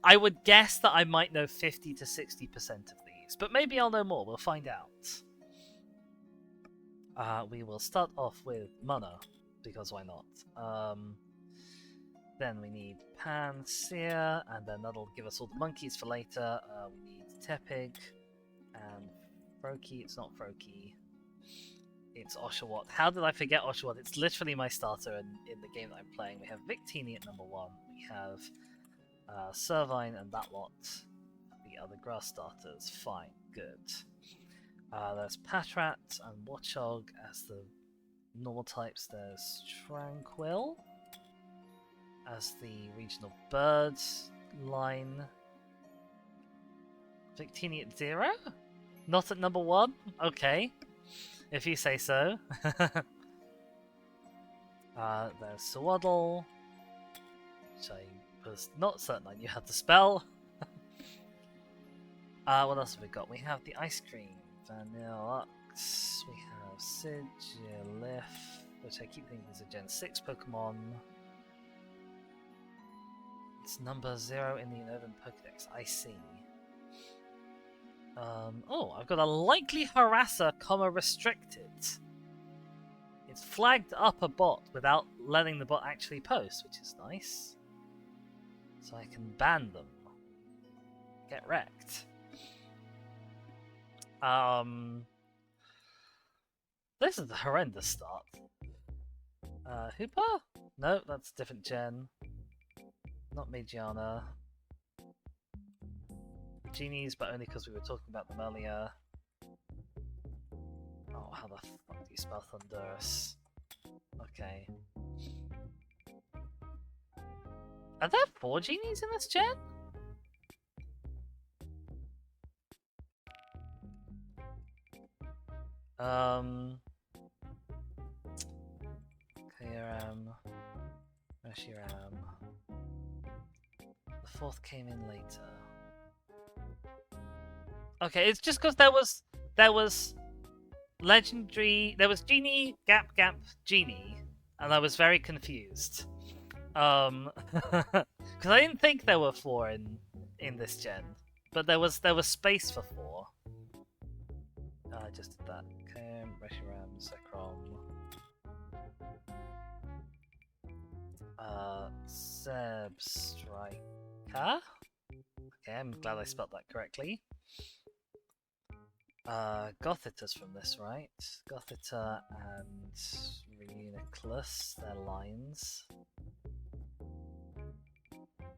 A: I would guess that I might know 50 to 60% of these, but maybe I'll know more. We'll find out. We will start off with Mana, because why not? Then we need Pansear, and then that'll give us all the monkeys for later. We need Tepig, and Froakie. It's not Froakie. It's Oshawott. How did I forget Oshawott? It's literally my starter in the game that I'm playing. We have Victini at number 1. We have Servine and that lot. The other grass starters. Fine. Good. There's Patrat and Watchog as the normal types. There's Tranquil as the regional bird line. Victini at 0? Not at number 1? Okay. If you say so. There's Swaddle, which I was not certain I knew how to spell. What else have we got? We have the ice cream, Vanillux, we have Sigilyph, which I keep thinking is a Gen 6 Pokemon. It's number 0 in the Unova Pokedex, I see. Oh, I've got a likely harasser, restricted. It's flagged up a bot without letting the bot actually post, which is nice. So I can ban them. Get wrecked. This is a horrendous start. Hooper? No, that's a different gen. Not Magiana. Genies, but only because we were talking about them earlier. Oh, how the fuck do you spell Thunderous? Okay. Are there 4 genies in this gen? Kyurem, Reshiram. The 4th came in later. Okay, it's just because there was legendary, there was Genie, Gap, Genie, and I was very confused. Because I didn't think there were 4 in this gen, but there was space for 4. I just did that. Okay, Reshiram, Zekrom. Zebstrika. Okay, I'm glad I spelled that correctly. Gothita's from this, right? Gothita and Reuniclus, their lines.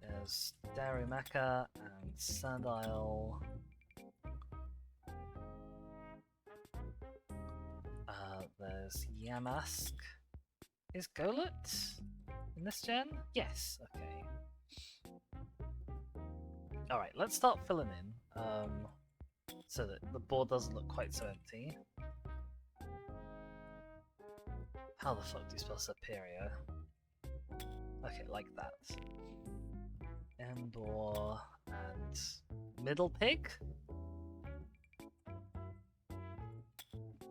A: There's Darumaka and Sandile. There's Yamask. Is Golett in this gen? Yes, okay. Alright, let's start filling in. So that the board doesn't look quite so empty. How the fuck do you spell superior? Okay, like that. Endor and Middle Pig?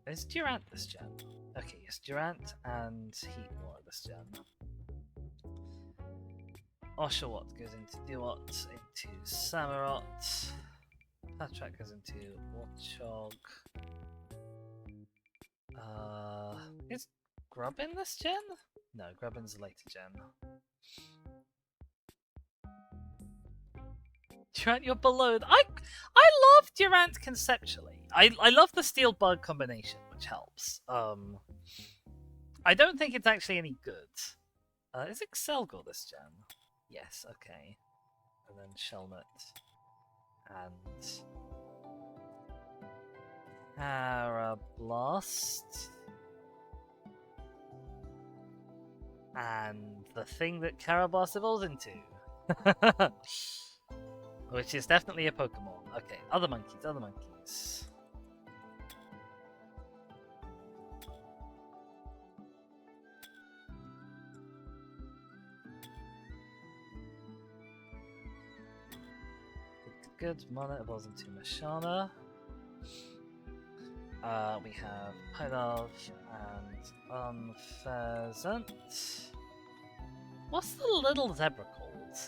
A: Is Durant this gen? Okay, yes, Durant and Heatmore this gen. Oshawott goes into Duot, into Samurott. Patrak goes into Warchog. Is Grubbin this gen? No, Grubbin's a later gen. Durant, you're below. I love Durant conceptually. I love the steel bug combination, which helps. I don't think it's actually any good. Is Excelgor this gen? Yes, okay. And then Shelmet and Arablast. And the thing that Carablast evolves into. Which is definitely a Pokemon. Okay, other monkeys. Good, Mana evolves into Mashana. We have Pidove and Unpheasant. What's the little zebra called?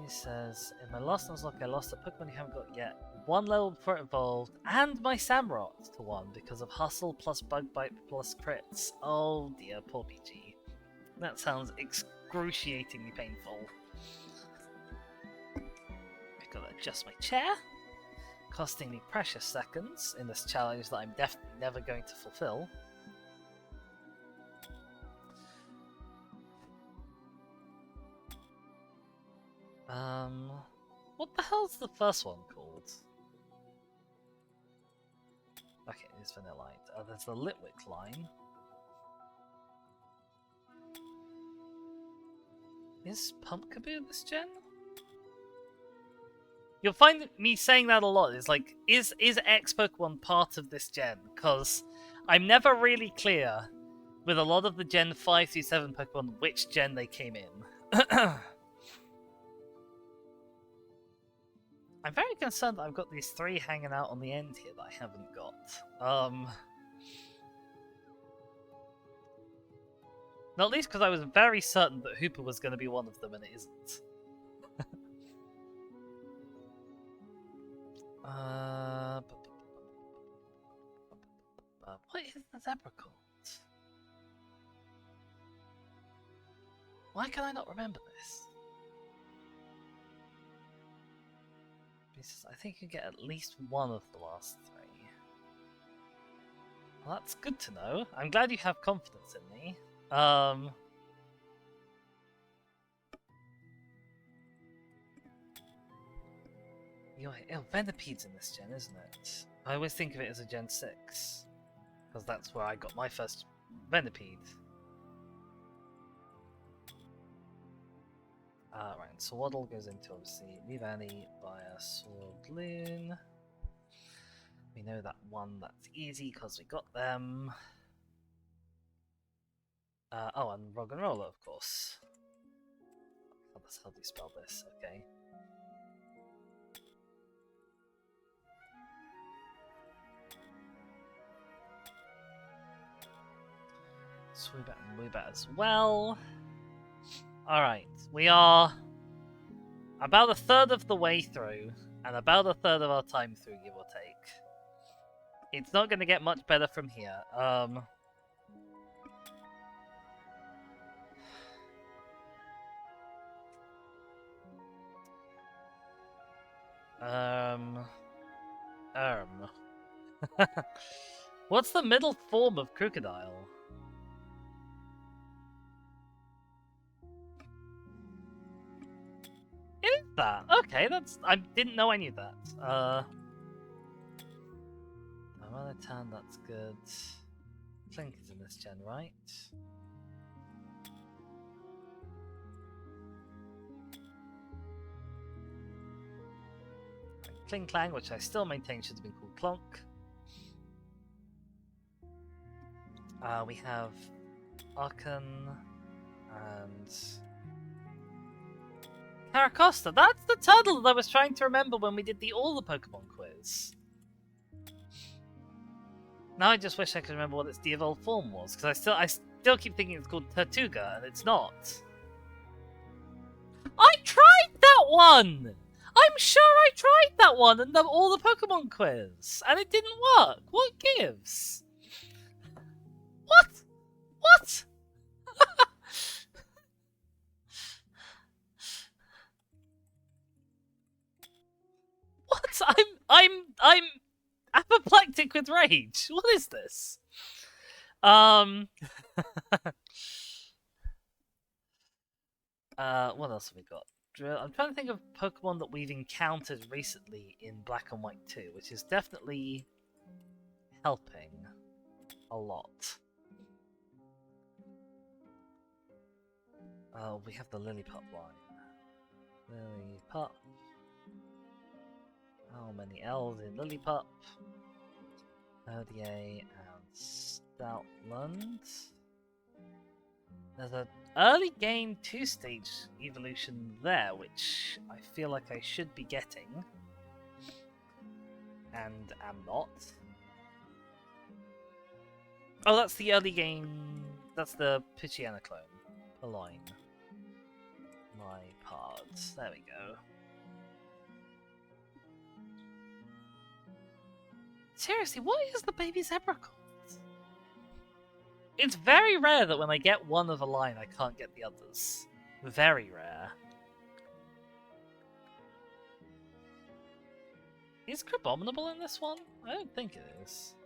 A: He says, in my last Nuzlocke I lost a Pokemon you haven't got yet. One level before it evolved, and my Samurott to 1 because of Hustle plus Bug Bite plus crits. Oh dear, poor PG. That sounds excruciatingly painful. I gotta adjust my chair, costing me precious seconds in this challenge that I'm definitely never going to fulfill. What the hell's the first one called? Okay, it's Vanillite. There's the Litwick line. Is Pumpkaboo this gen? You'll find me saying that a lot. It's like, is X Pokemon part of this gen? Because I'm never really clear with a lot of the Gen 5 through 7 Pokemon which gen they came in. I'm very concerned that I've got these 3 hanging out on the end here that I haven't got. Not least because I was very certain that Hooper was going to be one of them, and it isn't. What is the zebra called? Why can I not remember this? I think you get at least one of the last 3. Well, that's good to know. I'm glad you have confidence in me. Oh, Venipede's in this gen, isn't it? I always think of it as a Gen 6. Because that's where I got my first Venipede. Right, so Waddle goes into, obviously, Vivani via Swordloon. We know that one, that's easy because we got them. Oh, and Roggenrola, of course. How do you spell this? Okay. Swoobat and Woobat as well. Alright, we are about a third of the way through, and about a third of our time through, give or take. It's not going to get much better from here. Um. Um. What's the middle form of crocodile? It is that. Okay, that's. I didn't know I knew that. I'm on a tan, that's good. Clink is in this gen, right? Kling Clang, which I still maintain should have been called Clonk. We have Arkan and Caracosta. That's the turtle that I was trying to remember when we did all the Pokemon quiz. Now I just wish I could remember what its de-evolved form was, because I still keep thinking it's called Tortuga, and it's not. I tried that one! I'm sure I tried that one in all the Pokemon quiz, and it didn't work. What gives? What? What? What? I'm apoplectic with rage. What is this? What else have we got? I'm trying to think of Pokemon that we've encountered recently in Black and White 2, which is definitely helping a lot. We have the Lillipup line. Lillipup. How many L's in Lillipup? Herdier and Stoutland. There's an early game 2-stage evolution there, which I feel like I should be getting. And am not. Oh, that's the early game. That's the Pidgeotto clone. Purloin. My parts. There we go. Seriously, what is the baby zebra called? It's very rare that when I get one of a line, I can't get the others. Very rare. Is Crabominable in this one? I don't think it is.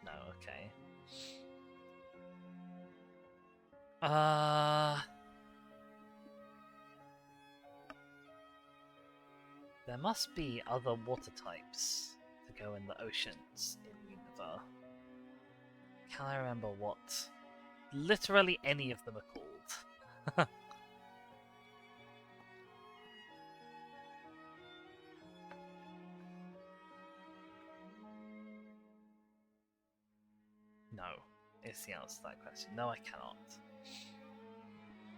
A: No, okay. There must be other water types to go in the oceans in Unova. Can I remember what literally any of them are called? No, is the answer to that question. No, I cannot.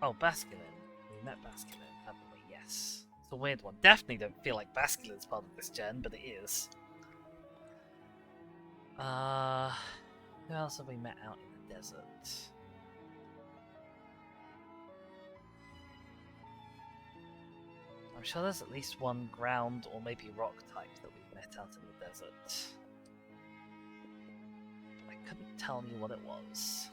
A: Oh, Basculin. We met Basculin, haven't we? Yes. It's a weird one. Definitely don't feel like Basculin's part of this gen, but it is. Who else have we met out in the desert? I'm sure there's at least one ground or maybe rock type that we've met out in the desert. But I couldn't tell you what it was.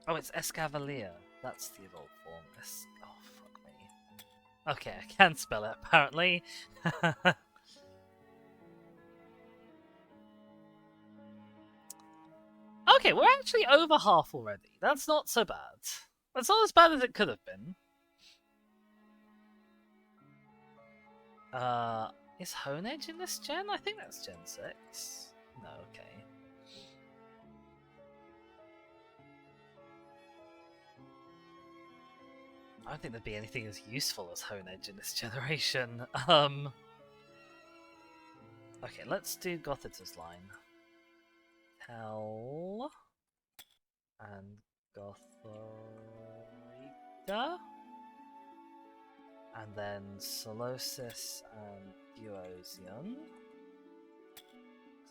A: Oh, it's Escavalier. That's the evolved form. Oh, fuck me. Okay, I can spell it, apparently. Okay, we're actually over half already. That's not so bad. That's not as bad as it could have been. Is Honedge in this gen? I think that's Gen 6. No, okay. I don't think there'd be anything as useful as Honedge in this generation. Okay, let's do Gothita's line. Tell and Gothita, and then Solosis and Duosion.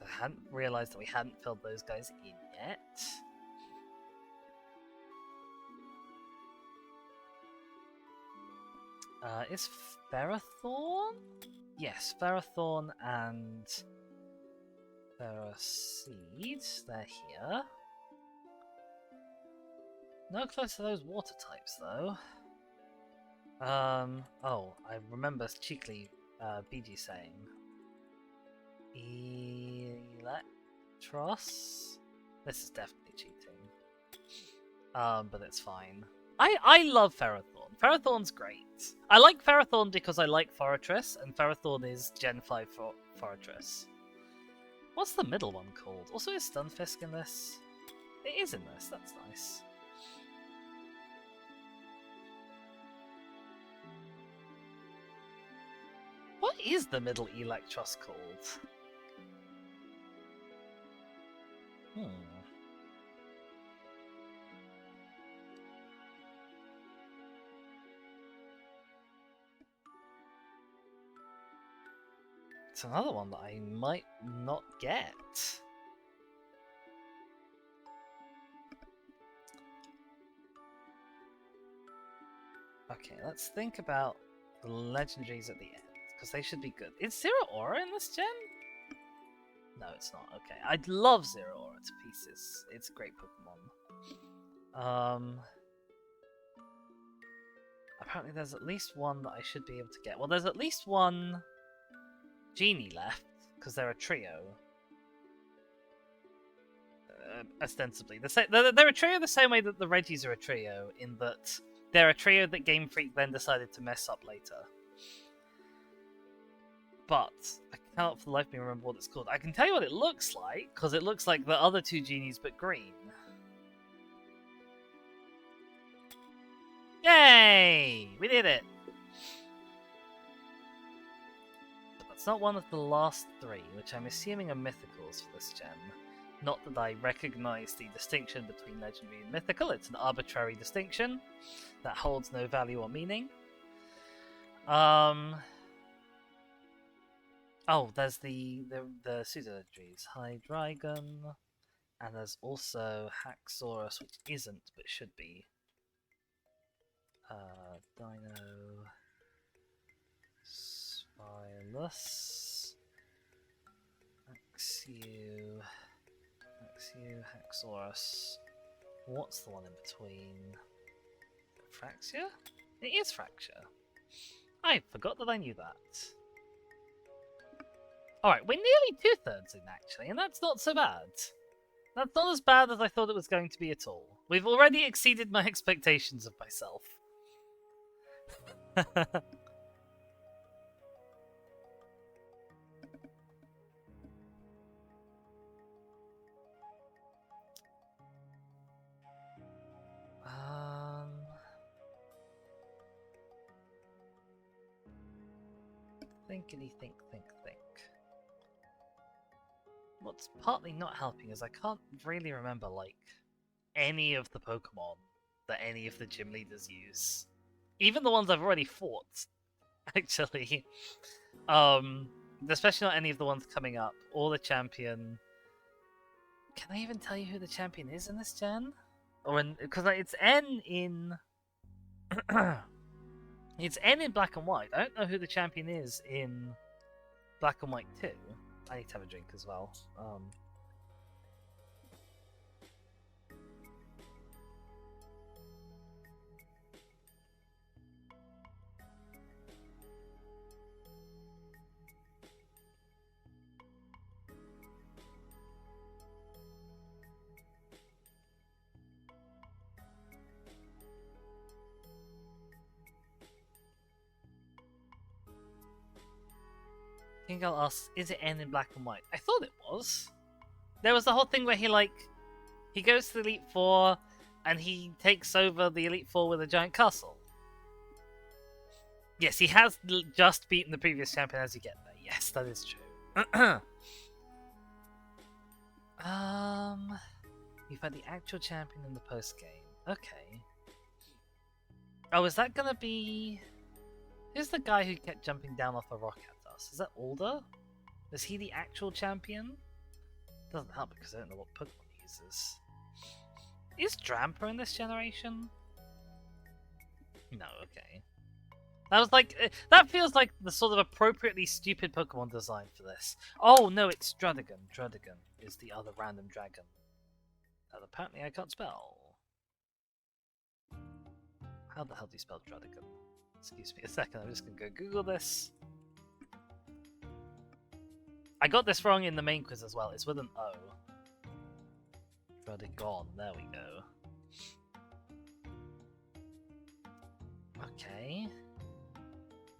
A: I hadn't realised that we hadn't filled those guys in yet. Is Ferrothorn? Yes, Ferrothorn and Ferroseed, they're here. No close to those water types, though. Oh, I remember cheekily BG saying Electros. This is definitely cheating. But it's fine. I love Ferrothorn. Ferrothorn's great. I like Ferrothorn because I like Fortress, and Ferrothorn is Gen 5 for Fortress. What's the middle one called? Also, is Stunfisk in this? It is in this, that's nice. What is the middle Electros called? It's another one that I might not get. Okay, let's think about the legendaries at the end, because they should be good. Is Zero Aura in this gen? No, it's not. Okay, I'd love Zero Aura to pieces. It's a great Pokemon. Apparently there's at least one that I should be able to get. Well, there's at least one Genie left, because they're a trio. Ostensibly. They're a trio the same way that the Reggies are a trio, in that they're a trio that Game Freak then decided to mess up later. But I cannot for the life of me remember what it's called. I can tell you what it looks like, because it looks like the other two genies but green. Yay! We did it! But that's not one of the last three, which I'm assuming are mythicals for this gen. Not that I recognize the distinction between legendary and mythical, it's an arbitrary distinction that holds no value or meaning. Oh, there's the pseudo-legendaries. Hydreigon, and there's also Haxorus, which isn't, but should be. Dino... Spilus... Axew... Haxorus... What's the one in between? Fraxia? It is Fraxia. I forgot that I knew that. Alright, we're nearly 2/3 in, actually, and that's not so bad. That's not as bad as I thought it was going to be at all. We've already exceeded my expectations of myself. Thinkity think. What's partly not helping is I can't really remember, like, any of the Pokemon that any of the gym leaders use. Even the ones I've already fought, actually. Especially not any of the ones coming up, or the champion. Can I even tell you who the champion is in this gen? Or in, because it's N in... it's N in Black and White. I don't know who the champion is in Black and White 2. I need to have a drink as well. King Girl asks, is it N in Black and White? I thought it was. There was the whole thing where he goes to the Elite Four and he takes over the Elite Four with a giant castle. Yes, he has just beaten the previous champion as you get there. Yes, that is true. You've had the actual champion in the post game. Okay. Oh, is that gonna be? Who's the guy who kept jumping down off a rock at us? Is that Alder? Is he the actual champion? Doesn't help because I don't know what Pokemon he uses. Is Drampa in this generation? No, okay. That was like that feels like the sort of appropriately stupid Pokemon design for this. Oh no, it's Druddigon. Druddigon is the other random dragon that apparently I can't spell. How the hell do you spell Dradigan? Excuse me a second, I'm just gonna go Google this. I got this wrong in the main quiz as well. It's with an O. Dradigon, there we go. Okay.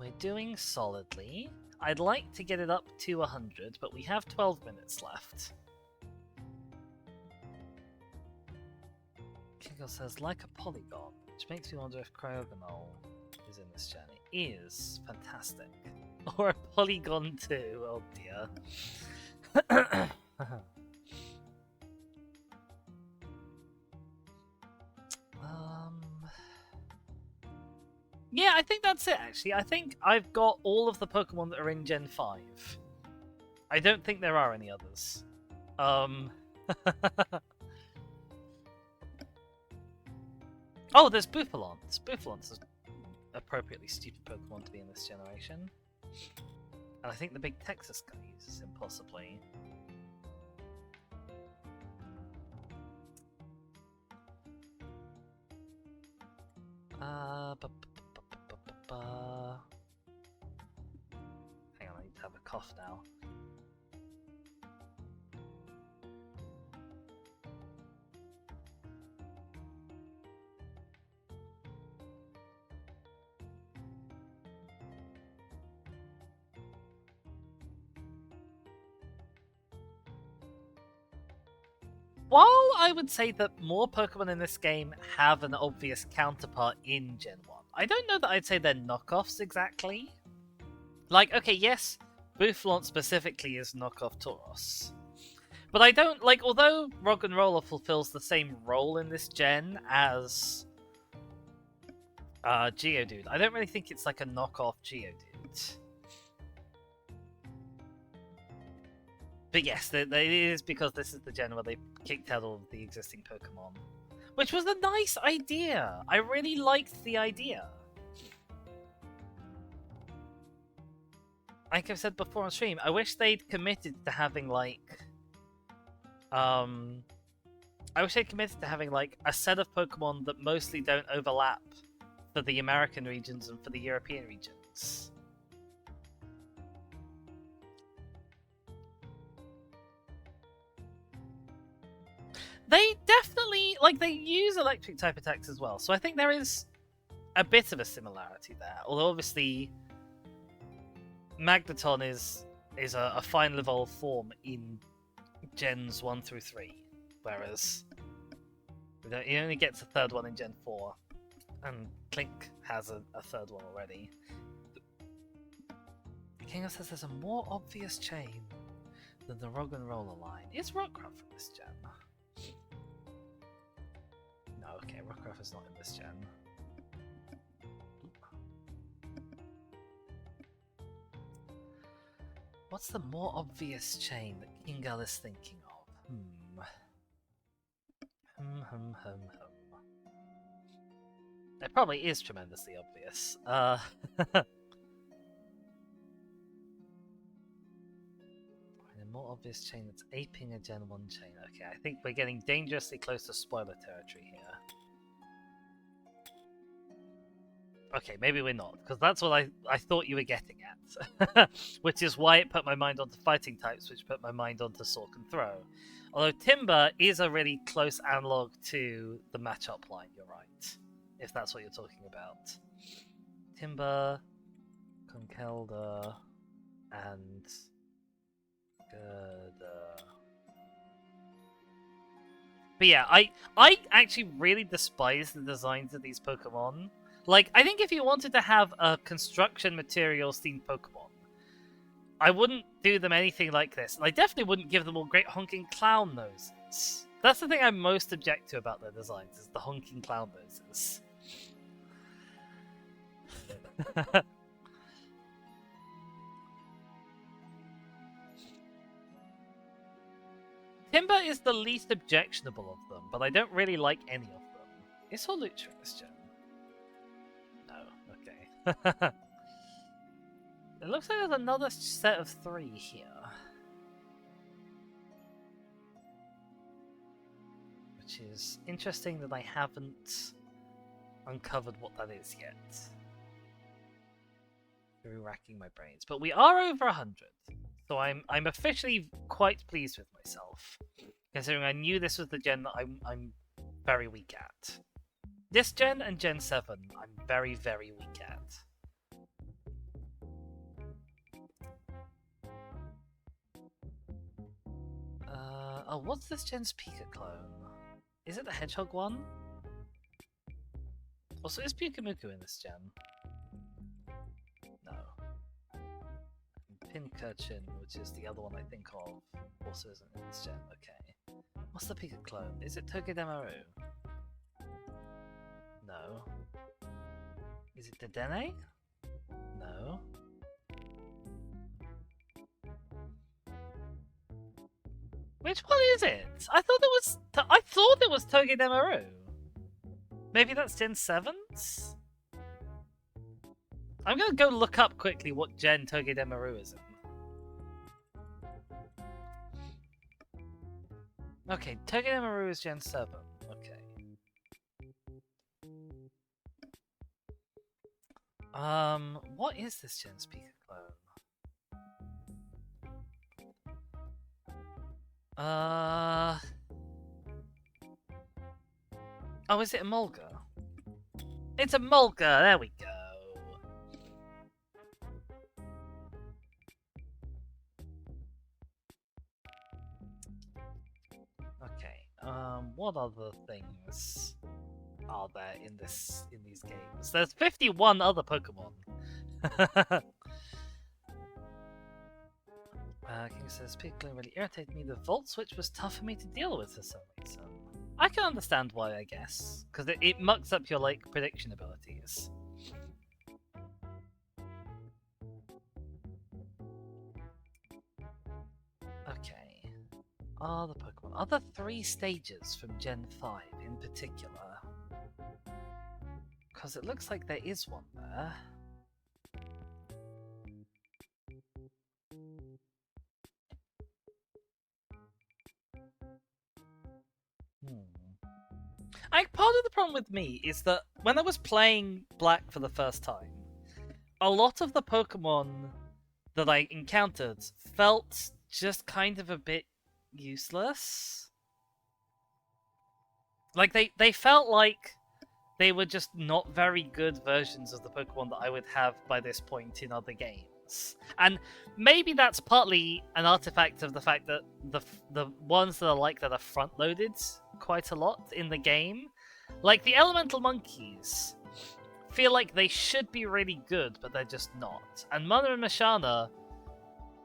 A: We're doing solidly. I'd like to get it up to 100, but we have 12 minutes left. Kingo says, like a polygon, which makes me wonder if Cryogonal is in this gen. It is fantastic. Or a polygon too, oh dear. Yeah, I think that's it actually. I think I've got all of the Pokemon that are in Gen 5. I don't think there are any others. Oh, there's Bufalons. Bufalons is appropriately stupid Pokemon to be in this generation. And I think the big Texas guy uses him, possibly. Hang on, I need to have a cough now. While I would say that more Pokemon in this game have an obvious counterpart in Gen 1, I don't know that I'd say they're knockoffs exactly. Like, okay, yes, Bufalon specifically is knockoff Tauros. But I don't, like, although Roggenrola fulfills the same role in this gen as Geodude, I don't really think it's like a knockoff Geodude. But yes, it is because this is the gen where they kicked out all of the existing Pokemon. Which was a nice idea! I really liked the idea. Like I've said before on stream, I wish they'd committed to having, like... I wish they'd committed to having, like, a set of Pokemon that mostly don't overlap for the American regions and for the European regions. They definitely, like, they use electric type attacks as well, so I think there is a bit of a similarity there. Although obviously, Magneton is a final evolved form in Gens 1 through 3, whereas he only gets a third one in Gen 4, and Clink has a third one already. Kingo says there's a more obvious chain than the Roggenrola line. Is Rockruff from this gen? No, okay, Rockruff is not in this gen. What's the more obvious chain that Kingal is thinking of? It probably is tremendously obvious. A more obvious chain that's aping a Gen 1 chain. Okay, I think we're getting dangerously close to spoiler territory here. Okay, maybe we're not, because that's what I thought you were getting at. Which is why it put my mind onto fighting types, which put my mind onto Sork and Throw. Although Timber is a really close analogue to the matchup line, you're right. If that's what you're talking about. Timber, Conkelda, and... But yeah, I actually really despise the designs of these Pokemon. Like, I think if you wanted to have a construction materials themed Pokemon, I wouldn't do them anything like this. And I definitely wouldn't give them all great honking clown noses. That's the thing I most object to about their designs, is the honking clown noses. Timber is the least objectionable of them, but I don't really like any of them. Is Holucha in this gen? No, okay. It looks like there's another set of 3 here. Which is interesting that I haven't uncovered what that is yet. Through racking my brains. But we are over 100. So I'm officially quite pleased with myself. Considering I knew this was the gen that I'm very weak at. This gen and Gen 7, I'm very, very weak at. Oh, what's this gen's Pika clone? Is it the Hedgehog one? Also, is Pyukamuku in this gen? No. Pincurchin, which is the other one I think of, also isn't in this gen. Okay. What's the Pika clone? Is it Togedemaru? No. Is it Dedenne? No. Which one is it? I thought it was Togedemaru. Maybe that's Gen 7's? I'm gonna go look up quickly what gen Togedemaru is in. Okay, Togedemaru is Gen 7. Okay. What is this gen's Pika clone? Oh, is it a Mulga? It's a Mulga, there we go. Okay, what other things are there in these games? There's 51 other Pokemon. King says, Pickling really irritated me. The Volt Switch was tough for me to deal with for some reason. I can understand why, I guess. Because it mucks up your, like, prediction abilities. Okay. Are the Pokemon? Are there 3 stages from Gen 5 in particular? Because it looks like there is one there. Part of the problem with me is that when I was playing Black for the first time, a lot of the Pokemon that I encountered felt just kind of a bit useless. Like, they felt like they were just not very good versions of the Pokemon that I would have by this point in other games. And maybe that's partly an artifact of the fact that the ones that are like that are front-loaded quite a lot in the game. Like, the Elemental Monkeys feel like they should be really good, but they're just not. And Mana and Mashana,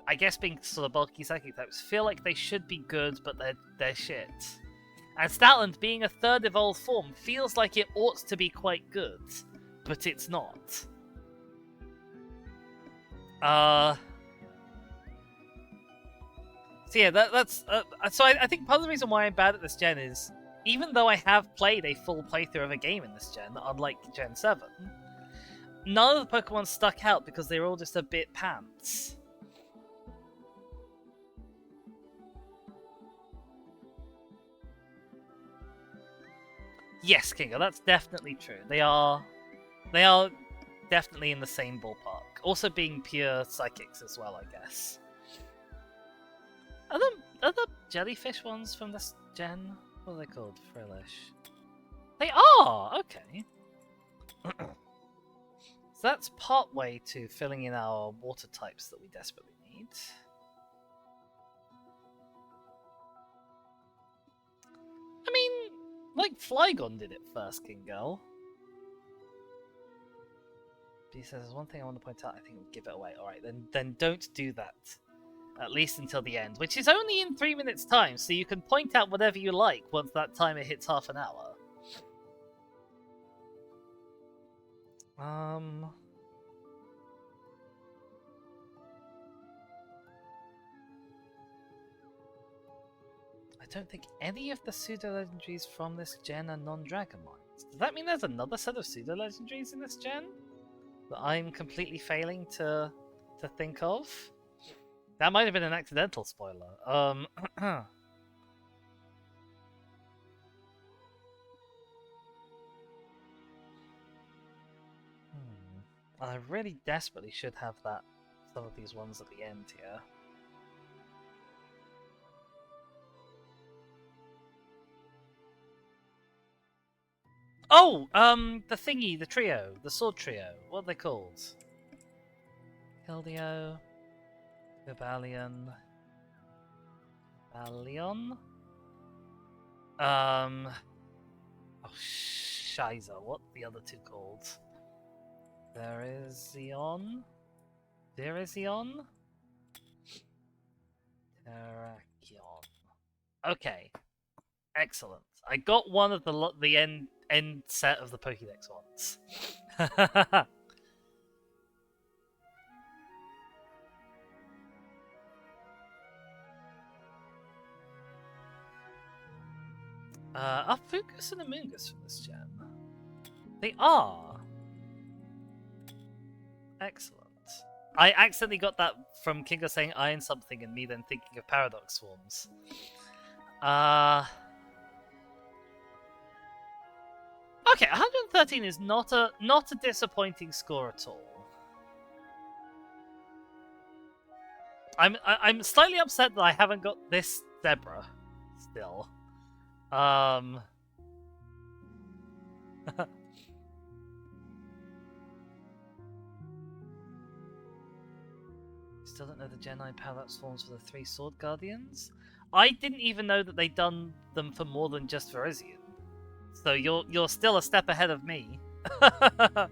A: I guess being sort of bulky psychic types, feel like they should be good, but they're shit. And Statland, being a third evolved form, feels like it ought to be quite good, but it's not. So yeah, that's so I think part of the reason why I'm bad at this gen is, even though I have played a full playthrough of a game in this gen, unlike Gen 7, none of the Pokemon stuck out because they were all just a bit pants. Yes, Kingo, that's definitely true. They are definitely in the same ballpark. Also being pure psychics as well, I guess. Are the jellyfish ones from this gen? What are they called? Frillish. They are! Okay. So that's part way to filling in our water types that we desperately need. I mean, like Flygon did it first, King Girl. He says, there's one thing I want to point out, I think we'll give it away. Alright, then don't do that. At least until the end, which is only in 3 minutes' time, so you can point out whatever you like once that timer hits half an hour. I don't think any of the pseudo-legendaries from this gen are non-Dragon Lines. Does that mean there's another set of pseudo-legendaries in this gen that I'm completely failing to think of? That might have been an accidental spoiler. I really desperately should have some of these ones at the end here. Oh, the thingy, the trio, the sword trio. What are they called? Hildio, Vivalion, Valion. Oh, Shiza. What are the other two called? Virizion? Virizion? Terrakion. Okay. Excellent. I got one of the end set of the Pokédex ones. Are Fugus and Amoongus from this gen? They are. Excellent. I accidentally got that from Kingo saying iron something and me then thinking of Paradox Swarms. Okay, 113 is not a disappointing score at all. I'm slightly upset that I haven't got this zebra still. Still don't know the Gen 9 Paradox forms for the 3 Sword Guardians. I didn't even know that they'd done them for more than just Virizion. So you're still a step ahead of me. Because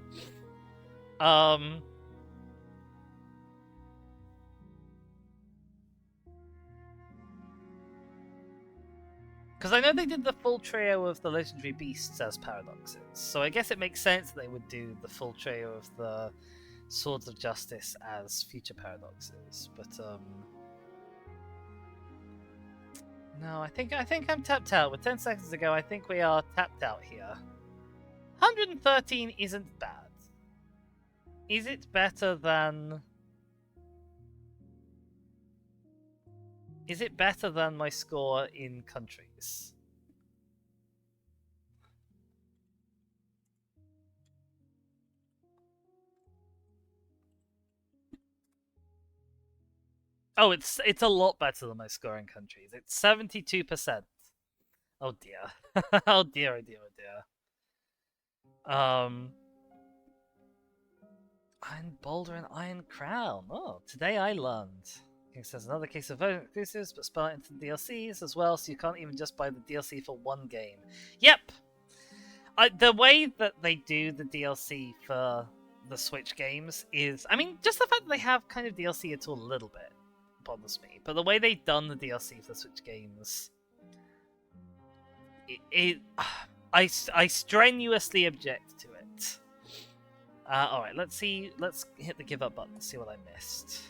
A: I know they did the full trio of the legendary beasts as paradoxes, so I guess it makes sense that they would do the full trio of the Swords of Justice as future paradoxes. But no, I think I'm tapped out. With 10 seconds to go, I think we are tapped out here. 113 isn't bad. Is it better than? Is it better than my score in countries? Oh, it's a lot better than my score in countries. It's 72%. Oh dear. Oh dear, oh dear, oh dear. Iron Boulder and Iron Crown. Oh, today I learned. King says another case of voting exclusives, but spell it into the DLCs as well, so you can't even just buy the DLC for one game. Yep! The way that they do the DLC for the Switch games is... I mean, just the fact that they have kind of DLC at all a little bit bothers me. But the way they've done the DLC for the Switch games... I strenuously object to it. Alright, let's see. Let's hit the give up button to see what I missed.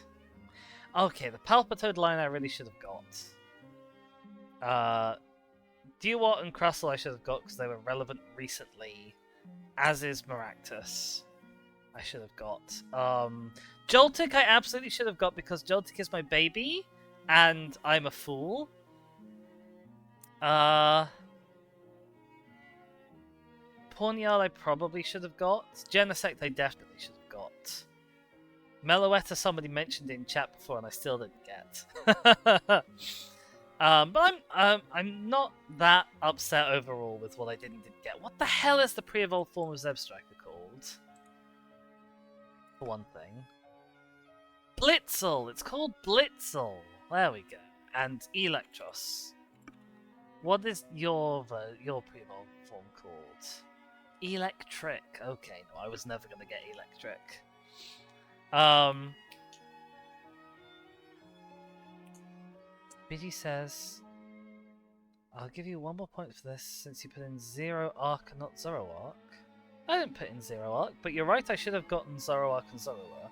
A: Okay, the Palpitoad line I really should have got. Duwart and Crustle I should have got because they were relevant recently. As is Maractus. I should have got. Joltik I absolutely should have got because Joltik is my baby. And I'm a fool. Pawniard I probably should have got. Genesect I definitely should have got. Meloetta somebody mentioned in chat before and I still didn't get. But I'm not that upset overall with what I didn't get. What the hell is the pre-evolved form of Zebstrika called? For one thing. Blitzel! It's called Blitzel! There we go. And Electros. What is your pre-evolved form called? Electric. Okay, no, I was never going to get Electric. Biddy says, I'll give you one more point for this since you put in Zero Arc and not Zoroark. I didn't put in Zoroark, but you're right, I should have gotten Zoroark and Zoroark.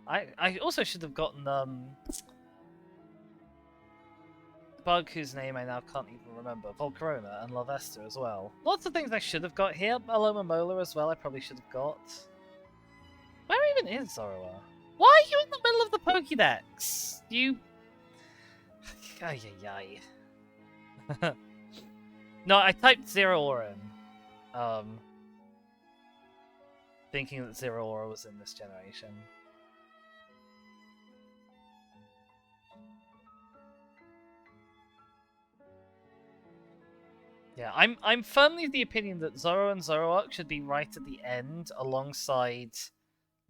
A: I also should have gotten Bug, whose name I now can't even remember, Volcarona and Lavester as well. Lots of things I should have got here. Alomomola as well, I probably should have got. Where even is Zoroark? Why are you in the middle of the Pokédex? You... Ay, ay, ay. No, I typed Zero Aura in. thinking that Zeraora was in this generation. Yeah, I'm firmly of the opinion that Zoro and Zoroark should be right at the end, alongside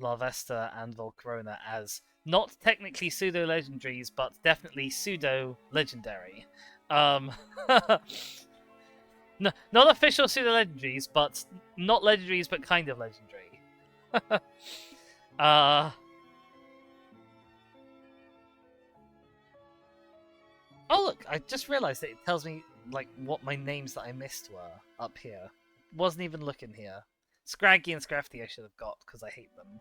A: Larvesta and Volcarona, as not technically pseudo legendaries, but definitely pseudo legendary. No, not official pseudo legendaries, but not legendaries, but kind of legendary. Oh look, I just realised that it tells me like what my names that I missed were up here. Wasn't even looking here. Scraggy and Scrafty I should have got because I hate them.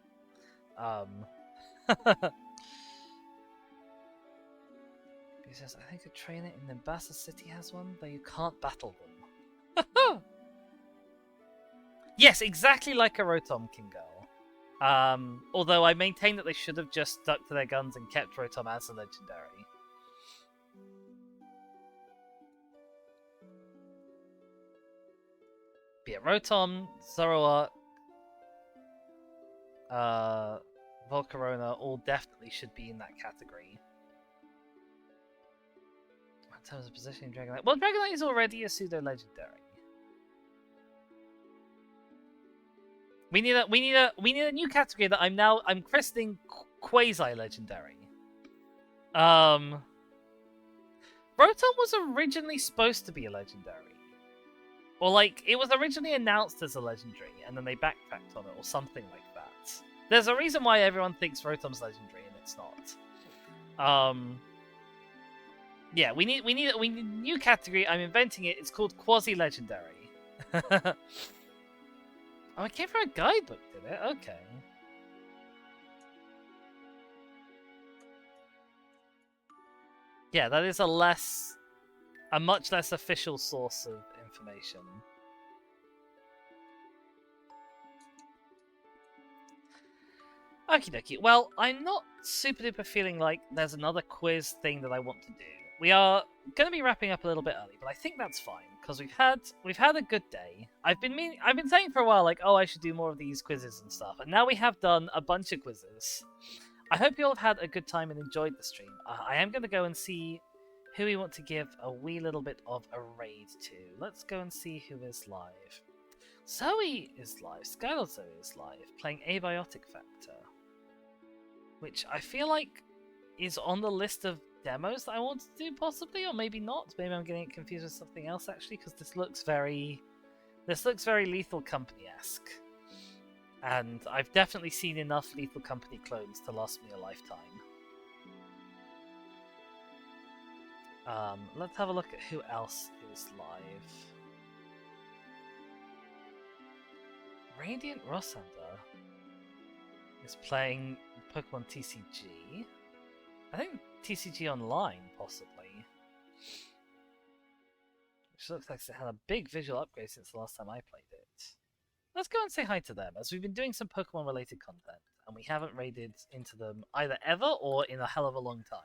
A: He says, I think a trainer in Nimbasa City has one, though you can't battle them. Yes, exactly like a Rotom Kingo. Although I maintain that they should have just stuck to their guns and kept Rotom as a legendary. But yeah, Rotom, Zoroark, Volcarona all definitely should be in that category. In terms of positioning Dragonite, well, Dragonite is already a pseudo legendary. We need a new category that I'm christening quasi legendary. Rotom was originally supposed to be a legendary. Or, like, it was originally announced as a legendary, and then they backtracked on it, or something like that. There's a reason why everyone thinks Rotom's legendary, and it's not. Yeah, we need a new category. I'm inventing it. It's called quasi-legendary. Oh, it came from a guidebook, did it? Okay. Yeah, that is a much less official source of information. Okie dokie. Well, I'm not super duper feeling like there's another quiz thing that I want to do. We are going to be wrapping up a little bit early, but I think that's fine because we've had a good day. I've been saying for a while like, oh, I should do more of these quizzes and stuff, and now we have done a bunch of quizzes. I hope you all have had a good time and enjoyed the stream. I am going to go and see who we want to give a wee little bit of a raid to. Let's go and see who is live. Zoe is live. Skylar Zoe is live, playing Abiotic Factor, which I feel like is on the list of demos that I want to do, possibly, or maybe not. Maybe I'm getting it confused with something else, actually, because this looks very Lethal Company-esque. And I've definitely seen enough Lethal Company clones to last me a lifetime. Let's have a look at who else is live. Radiant Rossander is playing Pokemon TCG. I think TCG Online, possibly. Which looks like it had a big visual upgrade since the last time I played it. Let's go and say hi to them, as we've been doing some Pokemon-related content, and we haven't raided into them either ever or in a hell of a long time.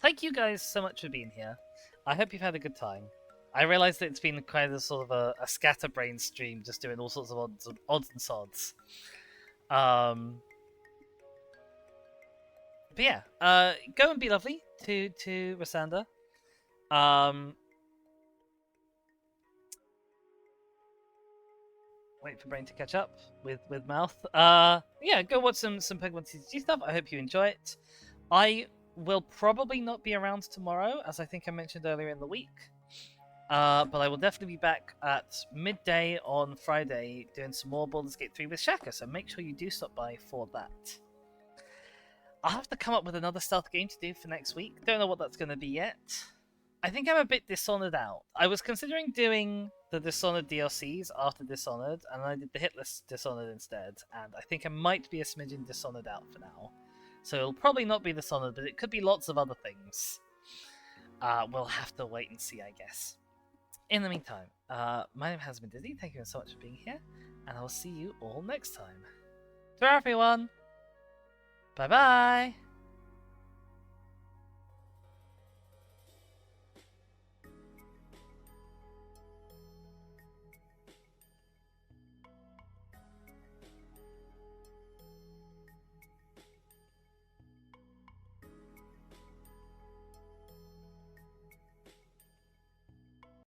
A: Thank you guys so much for being here. I hope you've had a good time. I realise that it's been kind of sort of a scatterbrain stream, just doing all sorts of odds and sods. But yeah, go and be lovely to Rossander. Wait for Brain to catch up with Mouth. Yeah, go watch some Pokemon TCG stuff. I hope you enjoy it. I will probably not be around tomorrow, as I think I mentioned earlier in the week. But I will definitely be back at midday on Friday doing some more Baldur's Gate 3 with Shaka, so make sure you do stop by for that. I'll have to come up with another stealth game to do for next week. Don't know what that's going to be yet. I think I'm a bit Dishonored out. I was considering doing the Dishonored DLCs after Dishonored, and I did the hitless Dishonored instead, and I think I might be a smidgen Dishonored out for now. So it'll probably not be Dishonored, but it could be lots of other things. We'll have to wait and see, I guess. In the meantime, my name has been Dizzy. Thank you so much for being here, and I'll see you all next time. Ta-ra, everyone! Bye-bye!